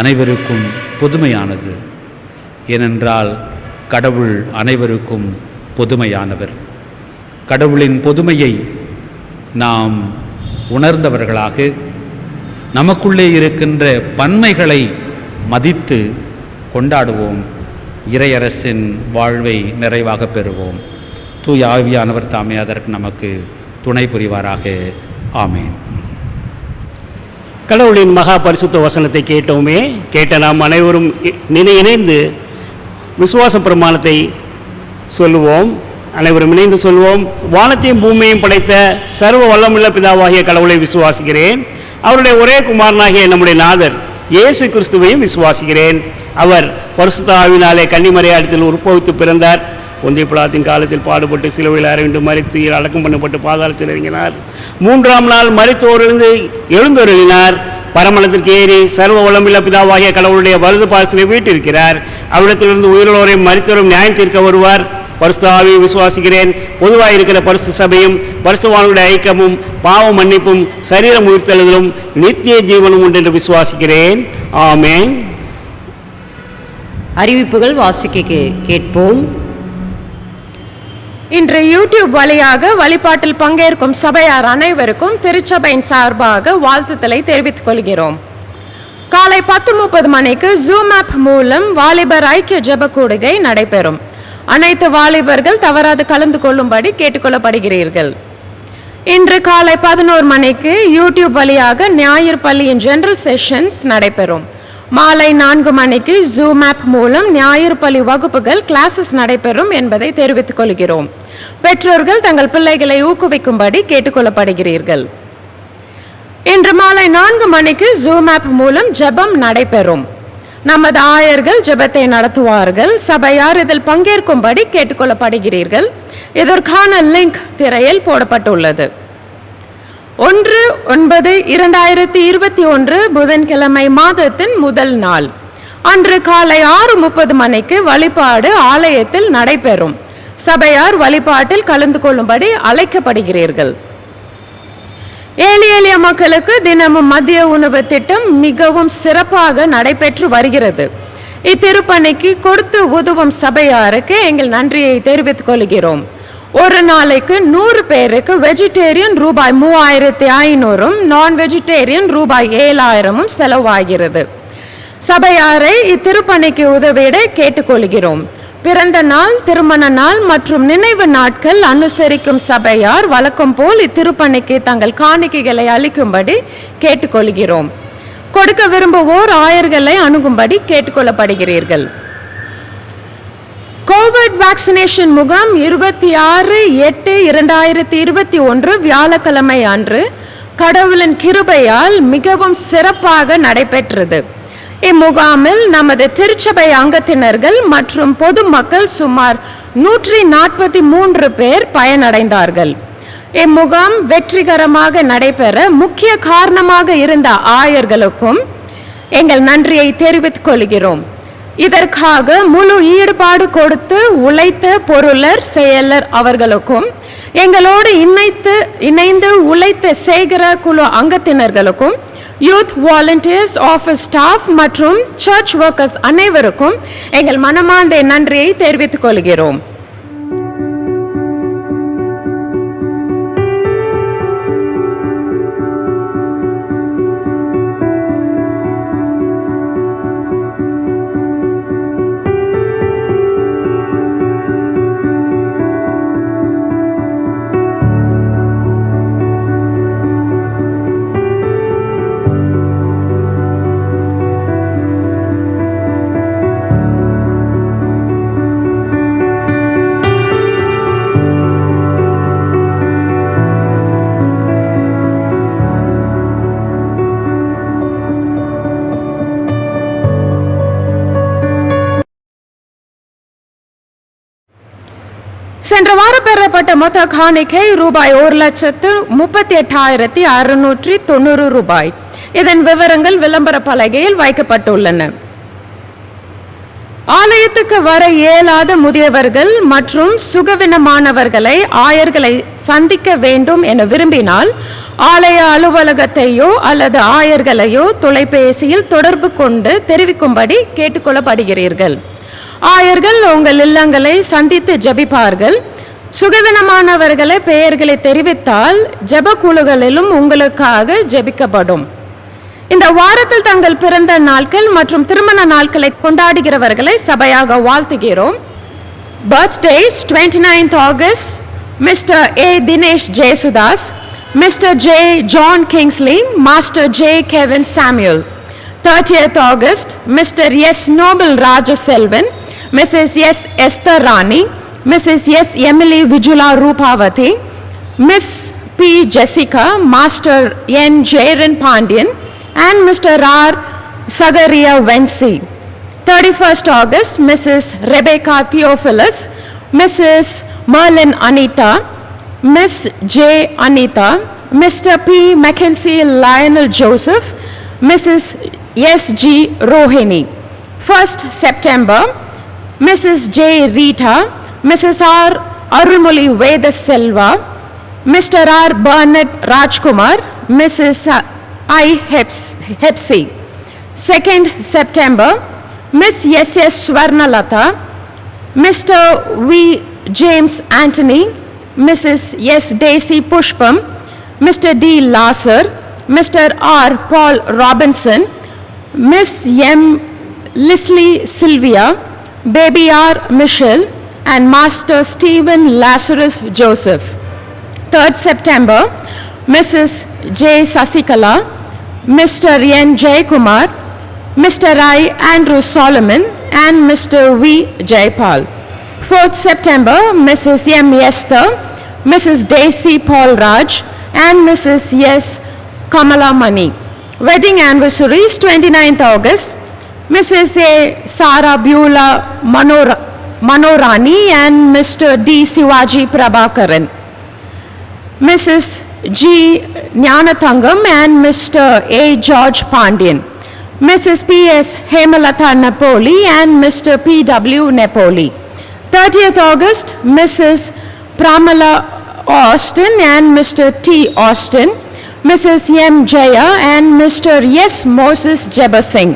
அனைவருக்கும் பொதுமையானது. ஏனென்றால் கடவுள் அனைவருக்கும் பொதுமையானவர். கடவுளின் பொதுமையை நாம் உணர்ந்தவர்களாக நமக்குள்ளே இருக்கின்ற பன்மைகளை மதித்து கொண்டாடுவோம். இறையரசின் வாழ்வை நிறைவாக பெறுவோம். தூய ஆவியானவர் தாமே அதற்கு நமக்கு துணை புரிவாராக. ஆமேன். கடவுளின் மகா பரிசுத்த வசனத்தை கேட்டோமே. கேட்ட நாம் அனைவரும் இணைந்து விசுவாச பிரமாணத்தை சொல்லுவோம். அனைவரும் இணைந்து சொல்வோம். வானத்தையும் பூமியையும் படைத்த சர்வ வல்லமுள்ள பிதாவாகிய கடவுளை விசுவாசிக்கிறேன். அவருடைய ஒரே குமாரனாகிய நம்முடைய நாதர் இயேசு கிறிஸ்துவையும் விசுவாசிக்கிறேன். அவர் பரிசுத்த ஆவினாலே கன்னிமரியாளிடத்தில் உற்பவித்து பிறந்தார். பொந்திய பிலாத்தின் காலத்தில் பாடுபட்டு சிலுவையில் அறைந்து மரித்து அடக்கம் பண்ணப்பட்டு பாதாளத்தில் இறங்கினார். 3ஆம் நாள் மரித்தோரிலிருந்து எழுந்தருளினார். பரமளத்திற்கு ஏறி சர்வ வல்லமுள்ள பிதாவாகிய கடவுளுடைய வலது பாதத்திலே வீட்டிருக்கிறார். அவ்விடத்திலிருந்து உயிரோரையும் மரித்தோரும் நியாயம் தீர்க்க வருவார். பரிசுத்த ஆவியை விசுவாசிக்கிறேன். பொதுவாக இருக்கிற பரிசு சபையும் பரிசுத்தவான்களுடைய ஐக்கியமும் பாவ மன்னிப்பும் சரீரம் உயிர்த்தெழுதலும் நித்திய ஜீவனும் உண்டு என்று விசுவாசிக்கிறேன். ஆமென். அறிவிப்புகள் வாசிக்க கேட்போம். இன்று யூடியூப் வழியாக வழிபாட்டில் பங்கேற்கும் சபையார் அனைவருக்கும் திருச்சபையின் சார்பாக வாழ்த்துக்களை தெரிவித்துக் கொள்கிறோம். காலை 10:30 மணிக்கு ஜூம் ஆப் மூலம் வாலிபர் ஐக்கிய ஜெப கூடுகை நடைபெறும். அனைத்து வாலிபர்கள் தவறாது கலந்து கொள்ளும்படி கேட்டுக்கொள்ளப்படுகிறீர்கள். இன்று காலை 11 மணிக்கு யூடியூப் வழியாக ஞாயிறு பள்ளியின் ஜெனரல் செஷன்ஸ் நடைபெறும். மாலை 4 மணிக்கு ஜூம் ஆப் மூலம் ஞாயிறு பள்ளி வகுப்புகள் கிளாஸஸ் நடைபெறும் என்பதை தெரிவித்துக் கொள்கிறோம். பெற்றோர்கள் தங்கள் பிள்ளைகளை ஊக்குவிக்கும்படி கேட்டுக்கொள்ளப்படுகிறீர்கள். இன்று மாலை 4 மணிக்கு ஜூம் ஆப் மூலம் ஜெபம் நடைபெறும். நமது ஆயர்கள் ஜெபத்தை நடத்துவார்கள். சபையார் இதில் பங்கேற்கும்படி கேட்டுக்கொள்ளப்படுகிறீர்கள். இதற்கான லிங்க் திரையில் போடப்பட்டுள்ளது. 1/9/2021 புதன்கிழமை மாதத்தின் முதல் நாள் அன்று காலை 6:30 மணிக்கு வழிபாடு ஆலயத்தில் நடைபெறும். சபையார் வழிபாட்டில் கலந்து கொள்ளும்படி அழைக்கப்படுகிறீர்கள். ஏழை எளிய மக்களுக்கு தினமும் மதிய உணவு திட்டம் மிகவும் சிறப்பாக நடைபெற்று வருகிறது. இத்திருப்பணிக்கு கொடுத்து உதவும் சபையாருக்கு எங்கள் நன்றியை தெரிவித்துக் கொள்கிறோம். ஒரு நாளைக்கு 100 பேருக்கு வெஜிடேரியன் ரூபாய் 3500, நான் வெஜிடேரியன் ரூபாய் 7000 செலவாகிறது. சபையாரை இத்திருப்பணிக்கு உதவிட கேட்டுக்கொள்கிறோம். பிறந்த நாள், திருமண நாள் மற்றும் நினைவு நாட்கள் அனுசரிக்கும் சபையார் வழக்கம் போல் இத்திருப்பணிக்கு தங்கள் காணிக்கைகளை அளிக்கும்படி கேட்டுக்கொள்கிறோம். கொடுக்க விரும்புவோர் ஆயர்களை அணுகும்படி கேட்டுக்கொள்ளப்படுகிறீர்கள். கோவிட் வேக்சினேஷன் முகாம் 26/8/2021 வியாழக்கிழமை அன்று கடவுளின் கிருபையால் மிகவும் சிறப்பாக நடைபெற்றது. இம்முகாமில் நமது திருச்சபை அங்கத்தினர்கள் மற்றும் பொதுமக்கள் சுமார் 143 பேர் பயனடைந்தார்கள். இம்முகாம் வெற்றிகரமாக நடைபெற முக்கிய காரணமாக இருந்த ஆயர்களுக்கும் எங்கள் நன்றியை தெரிவித்துக் கொள்கிறோம். இதற்காக முழு ஈடுபாடு கொடுத்து உழைத்த பொருளர், செயலர் அவர்களுக்கும் எங்களோடு இணைந்து உழைத்த சேகர குழு அங்கத்தினர்களுக்கும் யூத் வாலண்டியர்ஸ், ஆஃபீஸ் ஸ்டாஃப் மற்றும் சர்ச் ஒர்க்கர்ஸ் அனைவருக்கும் எங்கள் மனமார்ந்த நன்றியை தெரிவித்துக் கொள்கிறோம். சென்ற வாரம் பெறப்பட்ட மொத்த காணிக்கை ரூபாய் 1,38,690 ரூபாய். இதன் விவரங்கள் விளம்பர பலகையில் வைக்கப்பட்டுள்ளன. ஆலயத்துக்கு வர இயலாத முதியவர்கள் மற்றும் சுகவீனமானவர்களை ஆயர்களை சந்திக்க வேண்டும் என விரும்பினால் ஆலய அலுவலகத்தையோ அல்லது ஆயர்களையோ தொலைபேசியில் தொடர்பு கொண்டு தெரிவிக்கும்படி கேட்டுக்கொள்ளப்படுகிறீர்கள். ஆயர்கள் உங்கள் இல்லங்களை சந்தித்து ஜெபிப்பார்கள். சுகவீனமானவர்களை பெயர்களை தெரிவித்தால் ஜெப குழுக்களிலும் உங்களுக்காக ஜெபிக்கப்படும். இந்த வாரத்தில் தங்கள் பிறந்த நாட்கள் மற்றும் திருமண நாட்களை கொண்டாடுகிறவர்களை சபையாக வாழ்த்துகிறோம். Birthdays 29th August Mr. A. Dinesh Jesudas, Mr. J. John Kingsley, Master J. Kevin Samuel. 30th August Mr. S. Noble Rajaselvan, Mrs. S. Esther Rani, Mrs. S. Emily Vijula Rupavati, Miss P. Jessica, Master N. Jairan Pandian, and Mr. R. Sagaria Vensi. 31st August, Mrs. Rebecca Theophilus, Mrs. Merlin Anita, Miss J. Anita, Mr. P. Mackenzie Lionel Joseph, Mrs. S. G. Rohini. 1st September, Mrs. J. Rita, Mrs. R. Arulmoli Veda Selva, Mr. R. Bernard Rajkumar, Mrs. I. Hepsi. 2nd September, Miss S. S. Swarnalata, Mr. V. James Anthony, Mrs. S. Daisy Pushpam, Mr. D. Lasser, Mr. R. Paul Robinson, Miss M. Leslie Sylvia, Baby R. Michelle, and Master Stephen Lazarus Joseph. 3rd September, Mrs. J. Sasikala, Mr. N. Jaykumar, Mr. I. Andrew Solomon, and Mr. V. Jaypal. 4th September, Mrs. M. Esther, Mrs. Daisy Paul Raj, and Mrs. S. Kamala Mani. Wedding anniversaries, 29th August, Mrs. A. Sarah Beulah Manorani and Mr. D. Sivaji Prabhakaran. Mrs. G. Jnanathangam and Mr. A. George Pandian. Mrs. P. S. Hemalata Napoli and Mr. P. W. Napoli. 30th August, Mrs. Pramala Austin and Mr. T. Austin, Mrs. M. Jaya and Mr. S. Moses Jabbar Singh,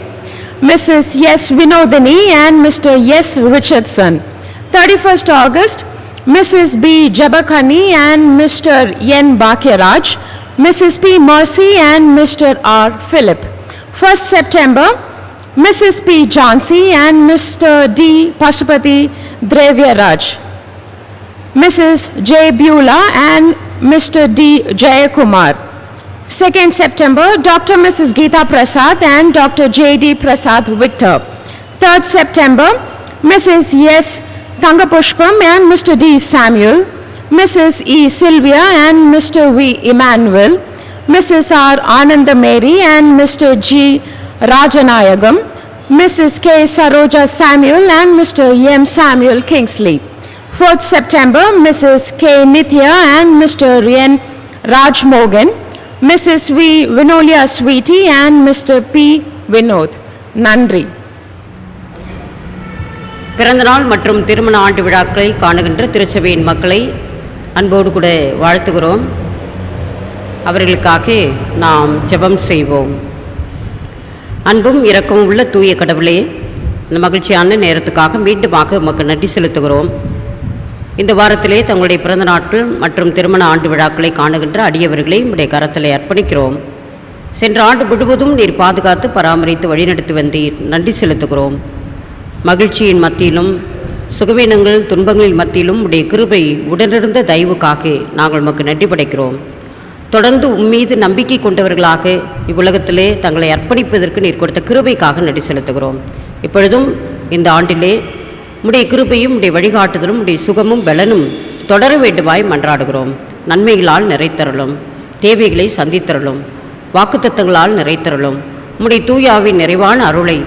Mrs. S. Vinodini and Mr. S. Richardson. 31st August, Mrs. B. Jabakani and Mr. N. Bakyaraj, Mrs. P. Mercy and Mr. R. Philip. 1st September, Mrs. P. Jhansi and Mr. D. Pasupati Dravyaraj, Mrs. J. Beulah and Mr. D. Jayakumar. 2nd September, Dr. Mrs. Geeta Prasad and Dr. J. D. Prasad Victor. 3rd September, Mrs. S. Tangapushpam and Mr. D. Samuel, Mrs. E. Sylvia and Mr. V. Emmanuel, Mrs. R. Ananda Mary and Mr. G. Rajanayagam, Mrs. K. Saroja Samuel and Mr. M. Samuel Kingsley. 4th September, Mrs. K. Nithya and Mr. N. Raj Mogan, Mrs. V. Vinolia Sweetie and Mr. P. Vinod. Nandri. பிறந்தநாள் மற்றும் திருமண ஆண்டு விழாக்களை காணுகின்ற திருச்சபையின் மக்களை அன்போடு கூட வாழ்த்துகிறோம். அவர்களுக்காக நாம் ஜெபம் செய்வோம். அன்பும் இரக்கமும் உள்ள தூய கடவுளே, இந்த மகிழ்ச்சியான நேரத்துக்காக மீண்டுமாக உமக்கு நன்றி செலுத்துகிறோம். இந்த வாரத்திலே தங்களுடைய பிறந்த நாட்கள் மற்றும் திருமண ஆண்டு விழாக்களை காணுகின்ற அடியவர்களை உடைய கரத்திலே அர்ப்பணிக்கிறோம். சென்ற ஆண்டு முழுவதும் நீர் பாதுகாத்து பராமரித்து வழிநடத்தி வந்தீர், நன்றி செலுத்துகிறோம். மகிழ்ச்சியின் மத்தியிலும் சுகவீனங்கள் துன்பங்களின் மத்தியிலும் உடைய கிருபை உடனிருந்த தயவுக்காக நாங்கள் உமக்கு நன்றி படைக்கிறோம். தொடர்ந்து உம்மீது நம்பிக்கை கொண்டவர்களாக இவ்வுலகத்திலே தங்களை அர்ப்பணிப்பதற்கு நீர் கொடுத்த கிருபைக்காக நன்றி செலுத்துகிறோம். இப்பொழுதும் இந்த ஆண்டிலே உடைய கிருபையும் உடைய வழிகாட்டுதலும் உடைய சுகமும் பலனும் தொடர வேண்டுமாய் மன்றாடுகிறோம். நன்மைகளால் நிறைத்தரலும், தேவைகளை சந்தித்தரலும், வாக்குத்தத்தங்களால் நிறைத்தரலும், உடைய தூயாவின் நிறைவான அருளை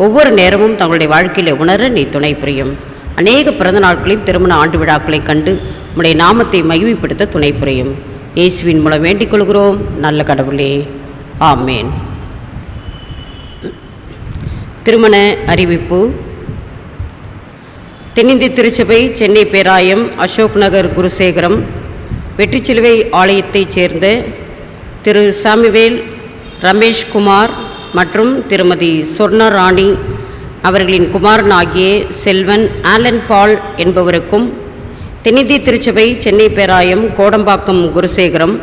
ஒவ்வொரு நேரமும் தங்களுடைய வாழ்க்கையிலே உணர நீ துணை புரியும். அநேக பிறந்த நாட்களையும் திருமண ஆண்டு விழாக்களை கண்டு உடைய நாமத்தை மகிமைப்படுத்த துணை புரியும். இயேசுவின் மூலம் வேண்டிக் கொள்கிறோம் நல்ல கடவுளே, ஆமேன். திருமண அறிவிப்பு. தென்னிந்திய திருச்சபை, சென்னை பேராயம், அசோக் நகர், குருசேகரம், வெற்றிச்சிலுவை ஆலயத்தைச் சேர்ந்த திரு சாமுவேல் ரமேஷ்குமார் மற்றும் திருமதி சொர்ணராணி அவர்களின் குமாரனாகிய செல்வன் ஆலன் பால் என்பவருக்கும், தென்னிந்திய திருச்சபை, சென்னை பேராயம், கோடம்பாக்கம், குருசேகரம்,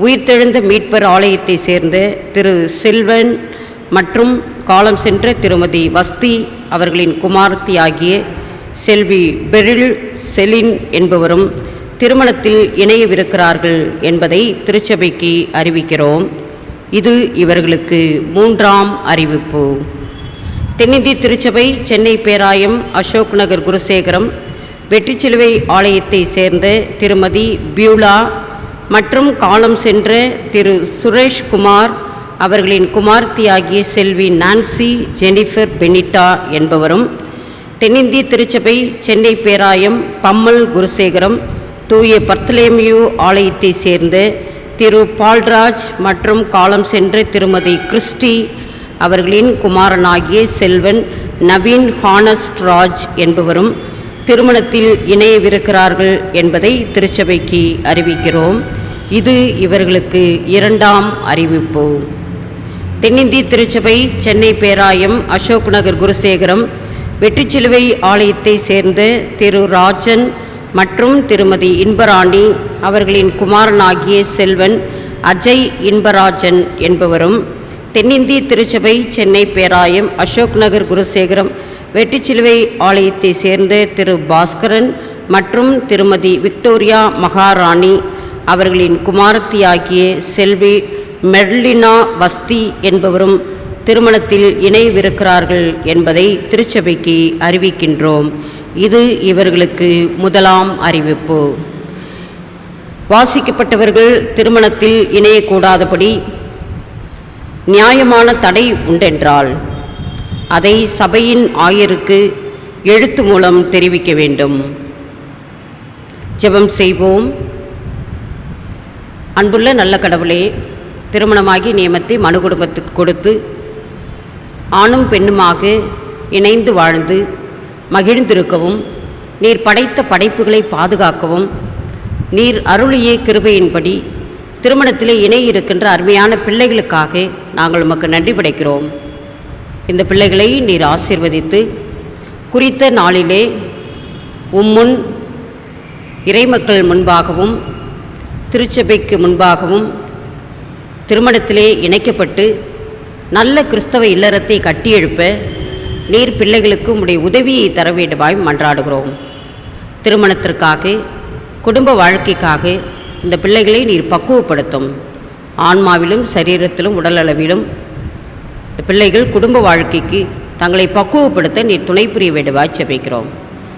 உயிர்த்தெழுந்த மீட்பர் ஆலயத்தை சேர்ந்த திரு செல்வன் மற்றும் காலம் சென்ற திருமதி வஸ்தி அவர்களின் குமாரத்தியாகிய செல்வி பெரில் செலின் என்பவரும் திருமணத்தில் இணையவிருக்கிறார்கள் என்பதை திருச்சபைக்கு அறிவிக்கிறோம். இது இவர்களுக்கு 3ஆம் அறிவிப்பு. தென்னிந்திய திருச்சபை சென்னை பேராயம் அசோக் நகர் குருசேகரம் வெற்றிச்சிலுவை ஆலயத்தை சேர்ந்த திருமதி பியூலா மற்றும் காலம் சென்ற திரு சுரேஷ்குமார் அவர்களின் குமார்த்தியாகிய செல்வி நான்சி ஜெனிஃபர் பெனிட்டா என்பவரும், தென்னிந்திய திருச்சபை சென்னை பேராயம் பம்மல் குருசேகரம் தூய பர்த்தலேமியு ஆலயத்தை சேர்ந்த திரு பால்ராஜ் மற்றும் காலம் சென்ற திருமதி கிறிஸ்டி அவர்களின் குமாரனாகிய செல்வன் நவீன் ஹானஸ்ட் ராஜ் என்பவரும் திருமணத்தில் இணையவிருக்கிறார்கள் என்பதை திருச்சபைக்கு அறிவிக்கிறோம். இது இவர்களுக்கு இரண்டாம் அறிவிப்பு. தென்னிந்திய திருச்சபை சென்னை பேராயம் அசோக் நகர் குருசேகரம் வெற்றிச்சிலுவை ஆலயத்தை சேர்ந்த திரு ராஜன் மற்றும் திருமதி இன்பராணி அவர்களின் குமாரனாகிய செல்வன் அஜய் இன்பராஜன் என்பவரும், தென்னிந்திய திருச்சபை சென்னை பேராயம் அசோக் நகர் குருசேகரம் வெற்றிச்சிலுவை ஆலயத்தை சேர்ந்த திரு பாஸ்கரன் மற்றும் திருமதி விக்டோரியா மகாராணி அவர்களின் குமாரத்தியாகிய செல்வி மெர்லினா வஸ்தி என்பவரும் திருமணத்தில் இணையவிருக்கிறார்கள் என்பதை திருச்சபைக்கு அறிவிக்கின்றோம். இது இவர்களுக்கு முதலாம் அறிவிப்பு. வாசிக்கப்பட்டவர்கள் திருமணத்தில் இணையக்கூடாதபடி நியாயமான தடை உண்டென்றால் அதை சபையின் ஆயருக்கு எழுத்து மூலம் தெரிவிக்க வேண்டும். ஜெபம் செய்வோம். அன்புள்ள நல்ல கடவுளே, திருமணமாகி நியமத்தை மனு குடும்பத்துக்கு கொடுத்து ஆணும் பெண்ணுமாக இணைந்து வாழ்ந்து மகிழ்ந்திருக்கவும், நீர் படைத்த படைப்புகளை பாதுகாக்கவும், நீர் அருளிய கிருபையின்படி திருமணத்திலே இணையிருக்கின்ற அருமையான பிள்ளைகளுக்காக நாங்கள் உமக்கு நன்றி படைக்கிறோம். இந்த பிள்ளைகளை நீர் ஆசீர்வதித்து குறித்த நாளிலே உம்முன் இறைமக்கள் முன்பாகவும் திருச்சபைக்கு முன்பாகவும் திருமணத்திலே இணைக்கப்பட்டு நல்ல கிறிஸ்தவ இல்லறத்தை கட்டியெழுப்ப நீர் பிள்ளைகளுக்கு உம்முடைய உதவியை தர வேண்டுமாய் மன்றாடுகிறோம். திருமணத்திற்காக குடும்ப வாழ்க்கைக்காக இந்த பிள்ளைகளை நீர் பக்குவப்படுத்தும். ஆன்மாவிலும் சரீரத்திலும் உடலளவிலும் பிள்ளைகள் குடும்ப வாழ்க்கைக்கு தங்களை பக்குவப்படுத்த நீர் துணை புரிய வேண்டுமாய் ஜெபிக்கிறோம்.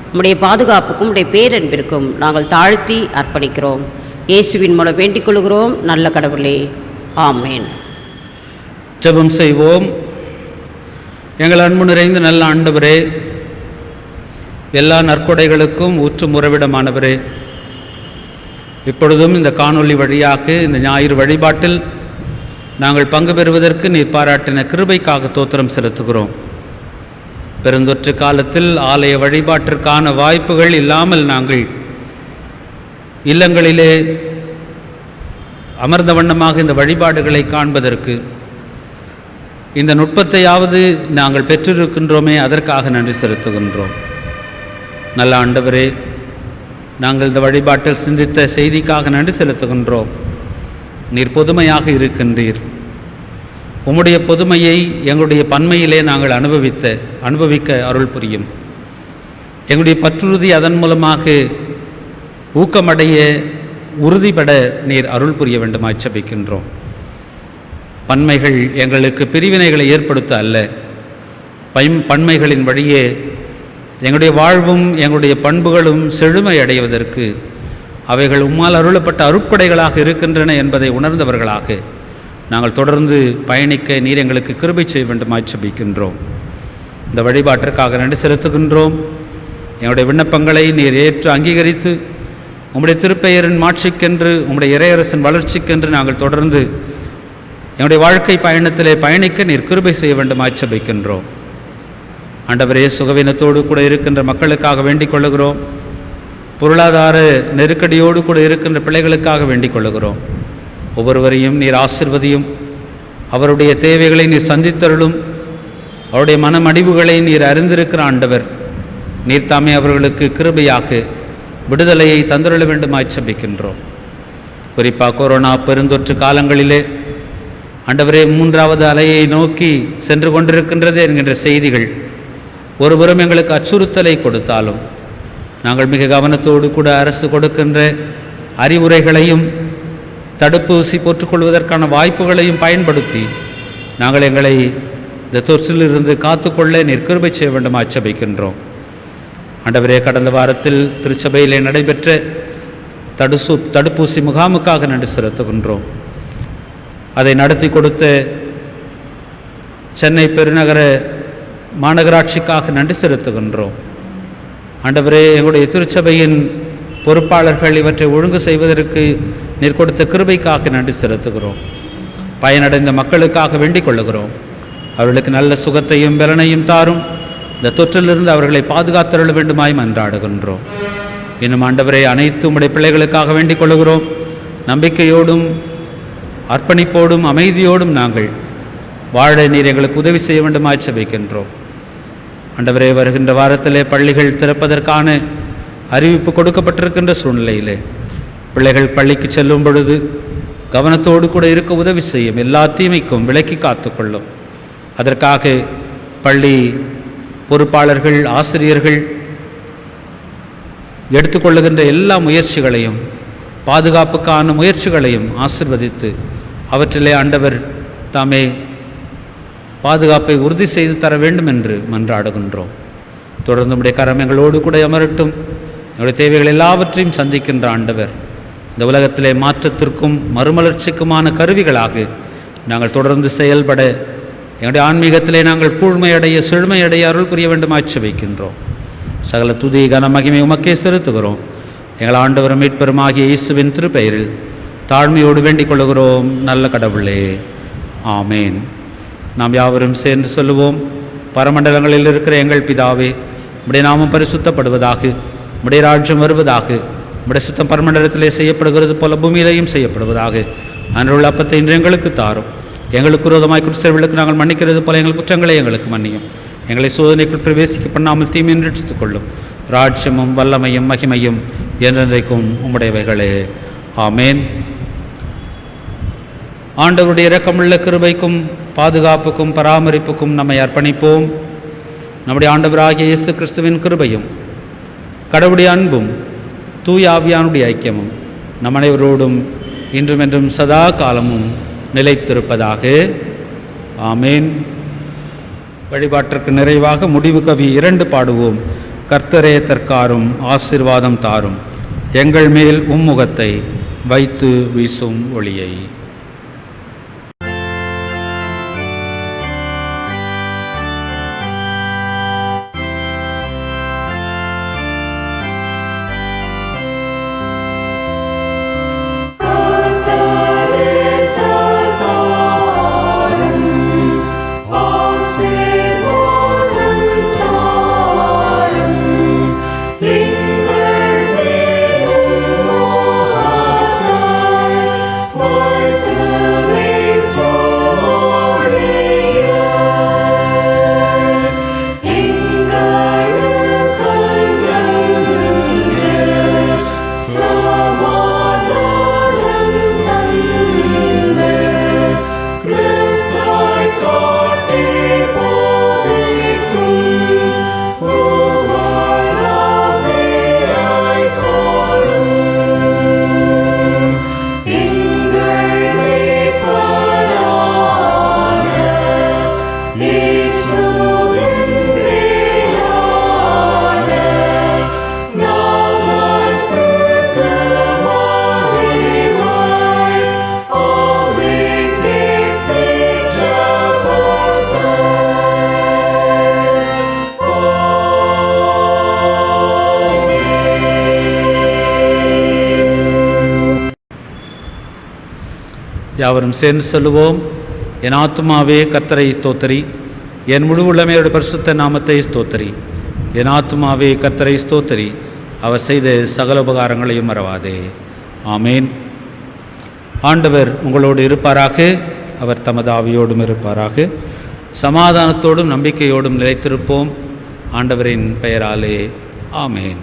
உம்முடைய பாதுகாப்புக்கும் உடைய பேரன்பிற்கும் நாங்கள் தாழ்த்தி அர்ப்பணிக்கிறோம். இயேசுவின் மூலம் வேண்டிக் கொள்கிறோம் நல்ல கடவுளே, ஆமேன். ஜெபம் செய்வோம். எங்கள் அன்பு நிறைந்த நல்ல ஆண்டவரே, எல்லா நற்கொடைகளுக்கும் ஊற்றும் உறவிடமானவரே, இப்பொழுதும் இந்த காணொளி வழியாக இந்த ஞாயிறு வழிபாட்டில் நாங்கள் பங்கு பெறுவதற்கு நீர் பாராட்டின கிருபைக்காக தோத்திரம் செலுத்துகிறோம். பெருந்தொற்று காலத்தில் ஆலய வழிபாட்டிற்கான வாய்ப்புகள் இல்லாமல் நாங்கள் இல்லங்களிலே அமர்ந்த வண்ணமாக இந்த வழிபாடுகளை காண்பதற்கு இந்த நுட்பத்தையாவது நாங்கள் பெற்றிருக்கின்றோமே, அதற்காக நன்றி செலுத்துகின்றோம். நல்ல ஆண்டவரே, நாங்கள் இந்த வழிபாட்டில் சிந்தித்த செய்திக்காக நன்றி செலுத்துகின்றோம். நீர் பொதுமையாக இருக்கின்றீர். உம்முடைய பொதுமையை எங்களுடைய பன்மையிலே நாங்கள் அனுபவிக்க அருள் புரியும். எங்களுடைய பற்றுறுதி அதன் மூலமாக ஊக்கமடைய உறுதிபட நீர் அருள் புரிய வேண்டுமாய் ஜெபிக்கின்றோம். பன்மைகள் எங்களுக்கு பிரிவினைகளை ஏற்படுத்த அல்ல, பன்மைகளின் வழியே எங்களுடைய வாழ்வும் எங்களுடைய பண்புகளும் செழுமை அடைவதற்கு அவைகள் உம்மால் அருளப்பட்ட அருட்கொடைகளாக இருக்கின்றன என்பதை உணர்ந்தவர்களாக நாங்கள் தொடர்ந்து பயணிக்க நீர் எங்களுக்கு கிருபை செய்ய வேண்டுமாய் ஜெபிக்கின்றோம். இந்த வழிபாட்டிற்காக நன்றி செலுத்துகின்றோம். எங்களுடைய விண்ணப்பங்களை நீர் ஏற்று அங்கீகரித்து உம்முடைய திருப்பெயரின் மாட்சிக்கென்று உம்முடைய இறையரசின் வளர்ச்சிக்கென்று நாங்கள் தொடர்ந்து எங்களுடைய வாழ்க்கை பயணத்திலே பயணிக்க நீர் கிருபை செய்ய வேண்டுமாய் ஜெபிக்கின்றோம். ஆண்டவரே, சுகவீனத்தோடு கூட இருக்கின்ற மக்களுக்காக வேண்டிக் கொள்ளுகிறோம். பொருளாதார நெருக்கடியோடு கூட இருக்கின்ற பிள்ளைகளுக்காக வேண்டிக் கொள்ளுகிறோம். ஒவ்வொருவரையும் நீர் ஆசிர்வதியும். அவருடைய தேவைகளை நீர் சந்தித்தருளும். அவருடைய மனமடிவுகளை நீர் அறிந்திருக்கிற ஆண்டவர், நீர் தாமே அவர்களுக்கு கிருபையாக விடுதலையை தந்துள்ள வேண்டுமாய் ஜெபிக்கின்றோம். குறிப்பாக கொரோனா பெருந்தொற்று காலங்களிலே ஆண்டவரே, 3வது அலையை நோக்கி சென்று கொண்டிருக்கின்றது என்கின்ற செய்திகள் ஒருபுறம் எங்களுக்கு அச்சுறுத்தலை கொடுத்தாலும் நாங்கள் மிக கவனத்தோடு கூட அரசு கொடுக்கின்ற அறிவுரைகளையும் தடுப்பூசி போட்டுக்கொள்வதற்கான வாய்ப்புகளையும் பயன்படுத்தி நாங்கள் எங்களை இந்த தொற்றிலிருந்து காத்துக்கொள்ள நீர் கிருபை செய்ய வேண்டும் ஆட்சேபிக்கின்றோம். ஆண்டவரே, கடந்த வாரத்தில் திருச்சபையிலே நடைபெற்ற தடுப்பூசி முகாமுக்காக நன்றி செலுத்துகின்றோம். அதை நடத்தி கொடுத்த சென்னை பெருநகர மாநகராட்சிக்காக நன்றி செலுத்துகின்றோம். ஆண்டவரே, எங்களுடைய திருச்சபையின் பொறுப்பாளர்கள் இவற்றை ஒழுங்கு செய்வதற்கு நீர் கொடுத்த கிருபைக்காக நன்றி செலுத்துகிறோம். பயனடைந்த மக்களுக்காக வேண்டிக் கொள்ளுகிறோம். அவர்களுக்கு நல்ல சுகத்தையும் பலனையும் தாரும். இந்த தொற்றிலிருந்து அவர்களை பாதுகாத்தருள வேண்டுமாய் மன்றாடுகின்றோம். இன்னும் ஆண்டவரே, அனைத்து உம்முடைய பிள்ளைகளுக்காக வேண்டிக் கொள்ளுகிறோம். நம்பிக்கையோடும் அர்ப்பணிப்போடும் அமைதியோடும் நாங்கள் வாழ நீர் எங்களுக்கு உதவி செய்ய வேண்டுமாய் ஜெபிக்கின்றோம். ஆண்டவரே, வருகின்ற வாரத்திலே பள்ளிகள் திறப்பதற்கான அறிவிப்பு கொடுக்கப்பட்டிருக்கின்ற சூழ்நிலையிலே பிள்ளைகள் பள்ளிக்கு செல்லும் பொழுது கவனத்தோடு கூட இருக்க உதவி செய்யும். எல்லா தீமைக்கும் விலக்கி காத்துக்கொள்ளும். அதற்காக பள்ளி பொறுப்பாளர்கள், ஆசிரியர்கள் எடுத்துக்கொள்ளுகின்ற எல்லா முயற்சிகளையும், பாதுகாப்புக்கான முயற்சிகளையும் ஆசிர்வதித்து அவற்றிலே ஆண்டவர் தாமே பாதுகாப்பை உறுதி செய்து தர வேண்டும் என்று மன்றாடுகின்றோம். தொடர்ந்து நம்முடைய கரம் எங்களோடு கூட அமரட்டும். எங்களுடைய தேவைகள் எல்லாவற்றையும் சந்திக்கின்ற ஆண்டவர் இந்த உலகத்திலே மாற்றத்திற்கும் மறுமலர்ச்சிக்குமான கருவிகளாக நாங்கள் தொடர்ந்து செயல்பட, எங்களுடைய ஆன்மீகத்திலே நாங்கள் கூழ்மையடைய செழுமையடைய அருள் புரிய வேண்டுமாய் ஜெபிக்கின்றோம். சகல துதி கன மகிமை உமக்கே செலுத்துகிறோம். எங்கள் ஆண்டவரும் மீட்பெருமாகிய இயேசுவின் திருப்பெயரில் தாழ்மையோடு வேண்டிக் கொள்ளுகிறோம் நல்ல கடவுளே, ஆமேன். நாம் யாவரும் சேர்ந்து சொல்லுவோம். பரமண்டலங்களில் இருக்கிற எங்கள் பிதாவே, உம்முடைய நாமம் பரிசுத்தப்படுவதாக, உம்முடைய ராஜ்யம் வருவதாக, உம்முடைய சித்தம் பரமண்டலத்திலே செய்யப்படுகிறது போல பூமியிலேயும் செய்யப்படுவதாக. அன்றுள்ள அப்பத்தை இன்று எங்களுக்கு தாரும். எங்களுக்கு விரோதமாய் குற்றவாளிகளுக்கு நாங்கள் மன்னிக்கிறது போல எங்கள் குற்றங்களை எங்களுக்கு மன்னியும். எங்களை சோதனைக்குள் பிரவேசிக்க பண்ணாமல் தீமையை ரட்சித்துக் கொள்ளும். ராஜ்யமும் வல்லமையும் மகிமையும் என்றென்றைக்கும் உம்முடையவைகளே, ஆமேன். ஆண்டவருடைய இரக்கமுள்ள கிருபைக்கும் பாதுகாப்புக்கும் பராமரிப்புக்கும் நம்மை அர்ப்பணிப்போம். நம்முடைய ஆண்டவராகிய இயேசு கிறிஸ்துவின் கிருபையும் கடவுளுடைய அன்பும் தூய ஆவியானுடைய ஐக்கியமும் நம் அனைவரோடும் இன்றும் என்றும் சதா காலமும் நிலைத்திருப்பதாக. ஆமேன். வழிபாட்டிற்கு நிறைவாக முடிவு கவி 2 பாடுவோம். கர்த்தரே தற்காரும் ஆசீர்வாதம் தாரும், எங்கள் மேல் உம்முகத்தை வைத்து வீசும் ஒளியை. யாவரும் சேர்ந்து சொல்லுவோம். என் ஆத்துமாவே கர்த்தரை ஸ்தோத்திரி, என் முழு உள்ளமையோட பரிசுத்த நாமத்தை ஸ்தோத்திரி. என் ஆத்துமாவே கர்த்தரை ஸ்தோத்திரி, அவர் செய்த சகல உபகாரங்களையும் மறவாதே. ஆமேன். ஆண்டவர் உங்களோடு இருப்பாராக, அவர் தமது ஆவியோடும் இருப்பாராக. சமாதானத்தோடும் நம்பிக்கையோடும் நிலைத்திருப்போம். ஆண்டவரின் பெயராலே ஆமேன்.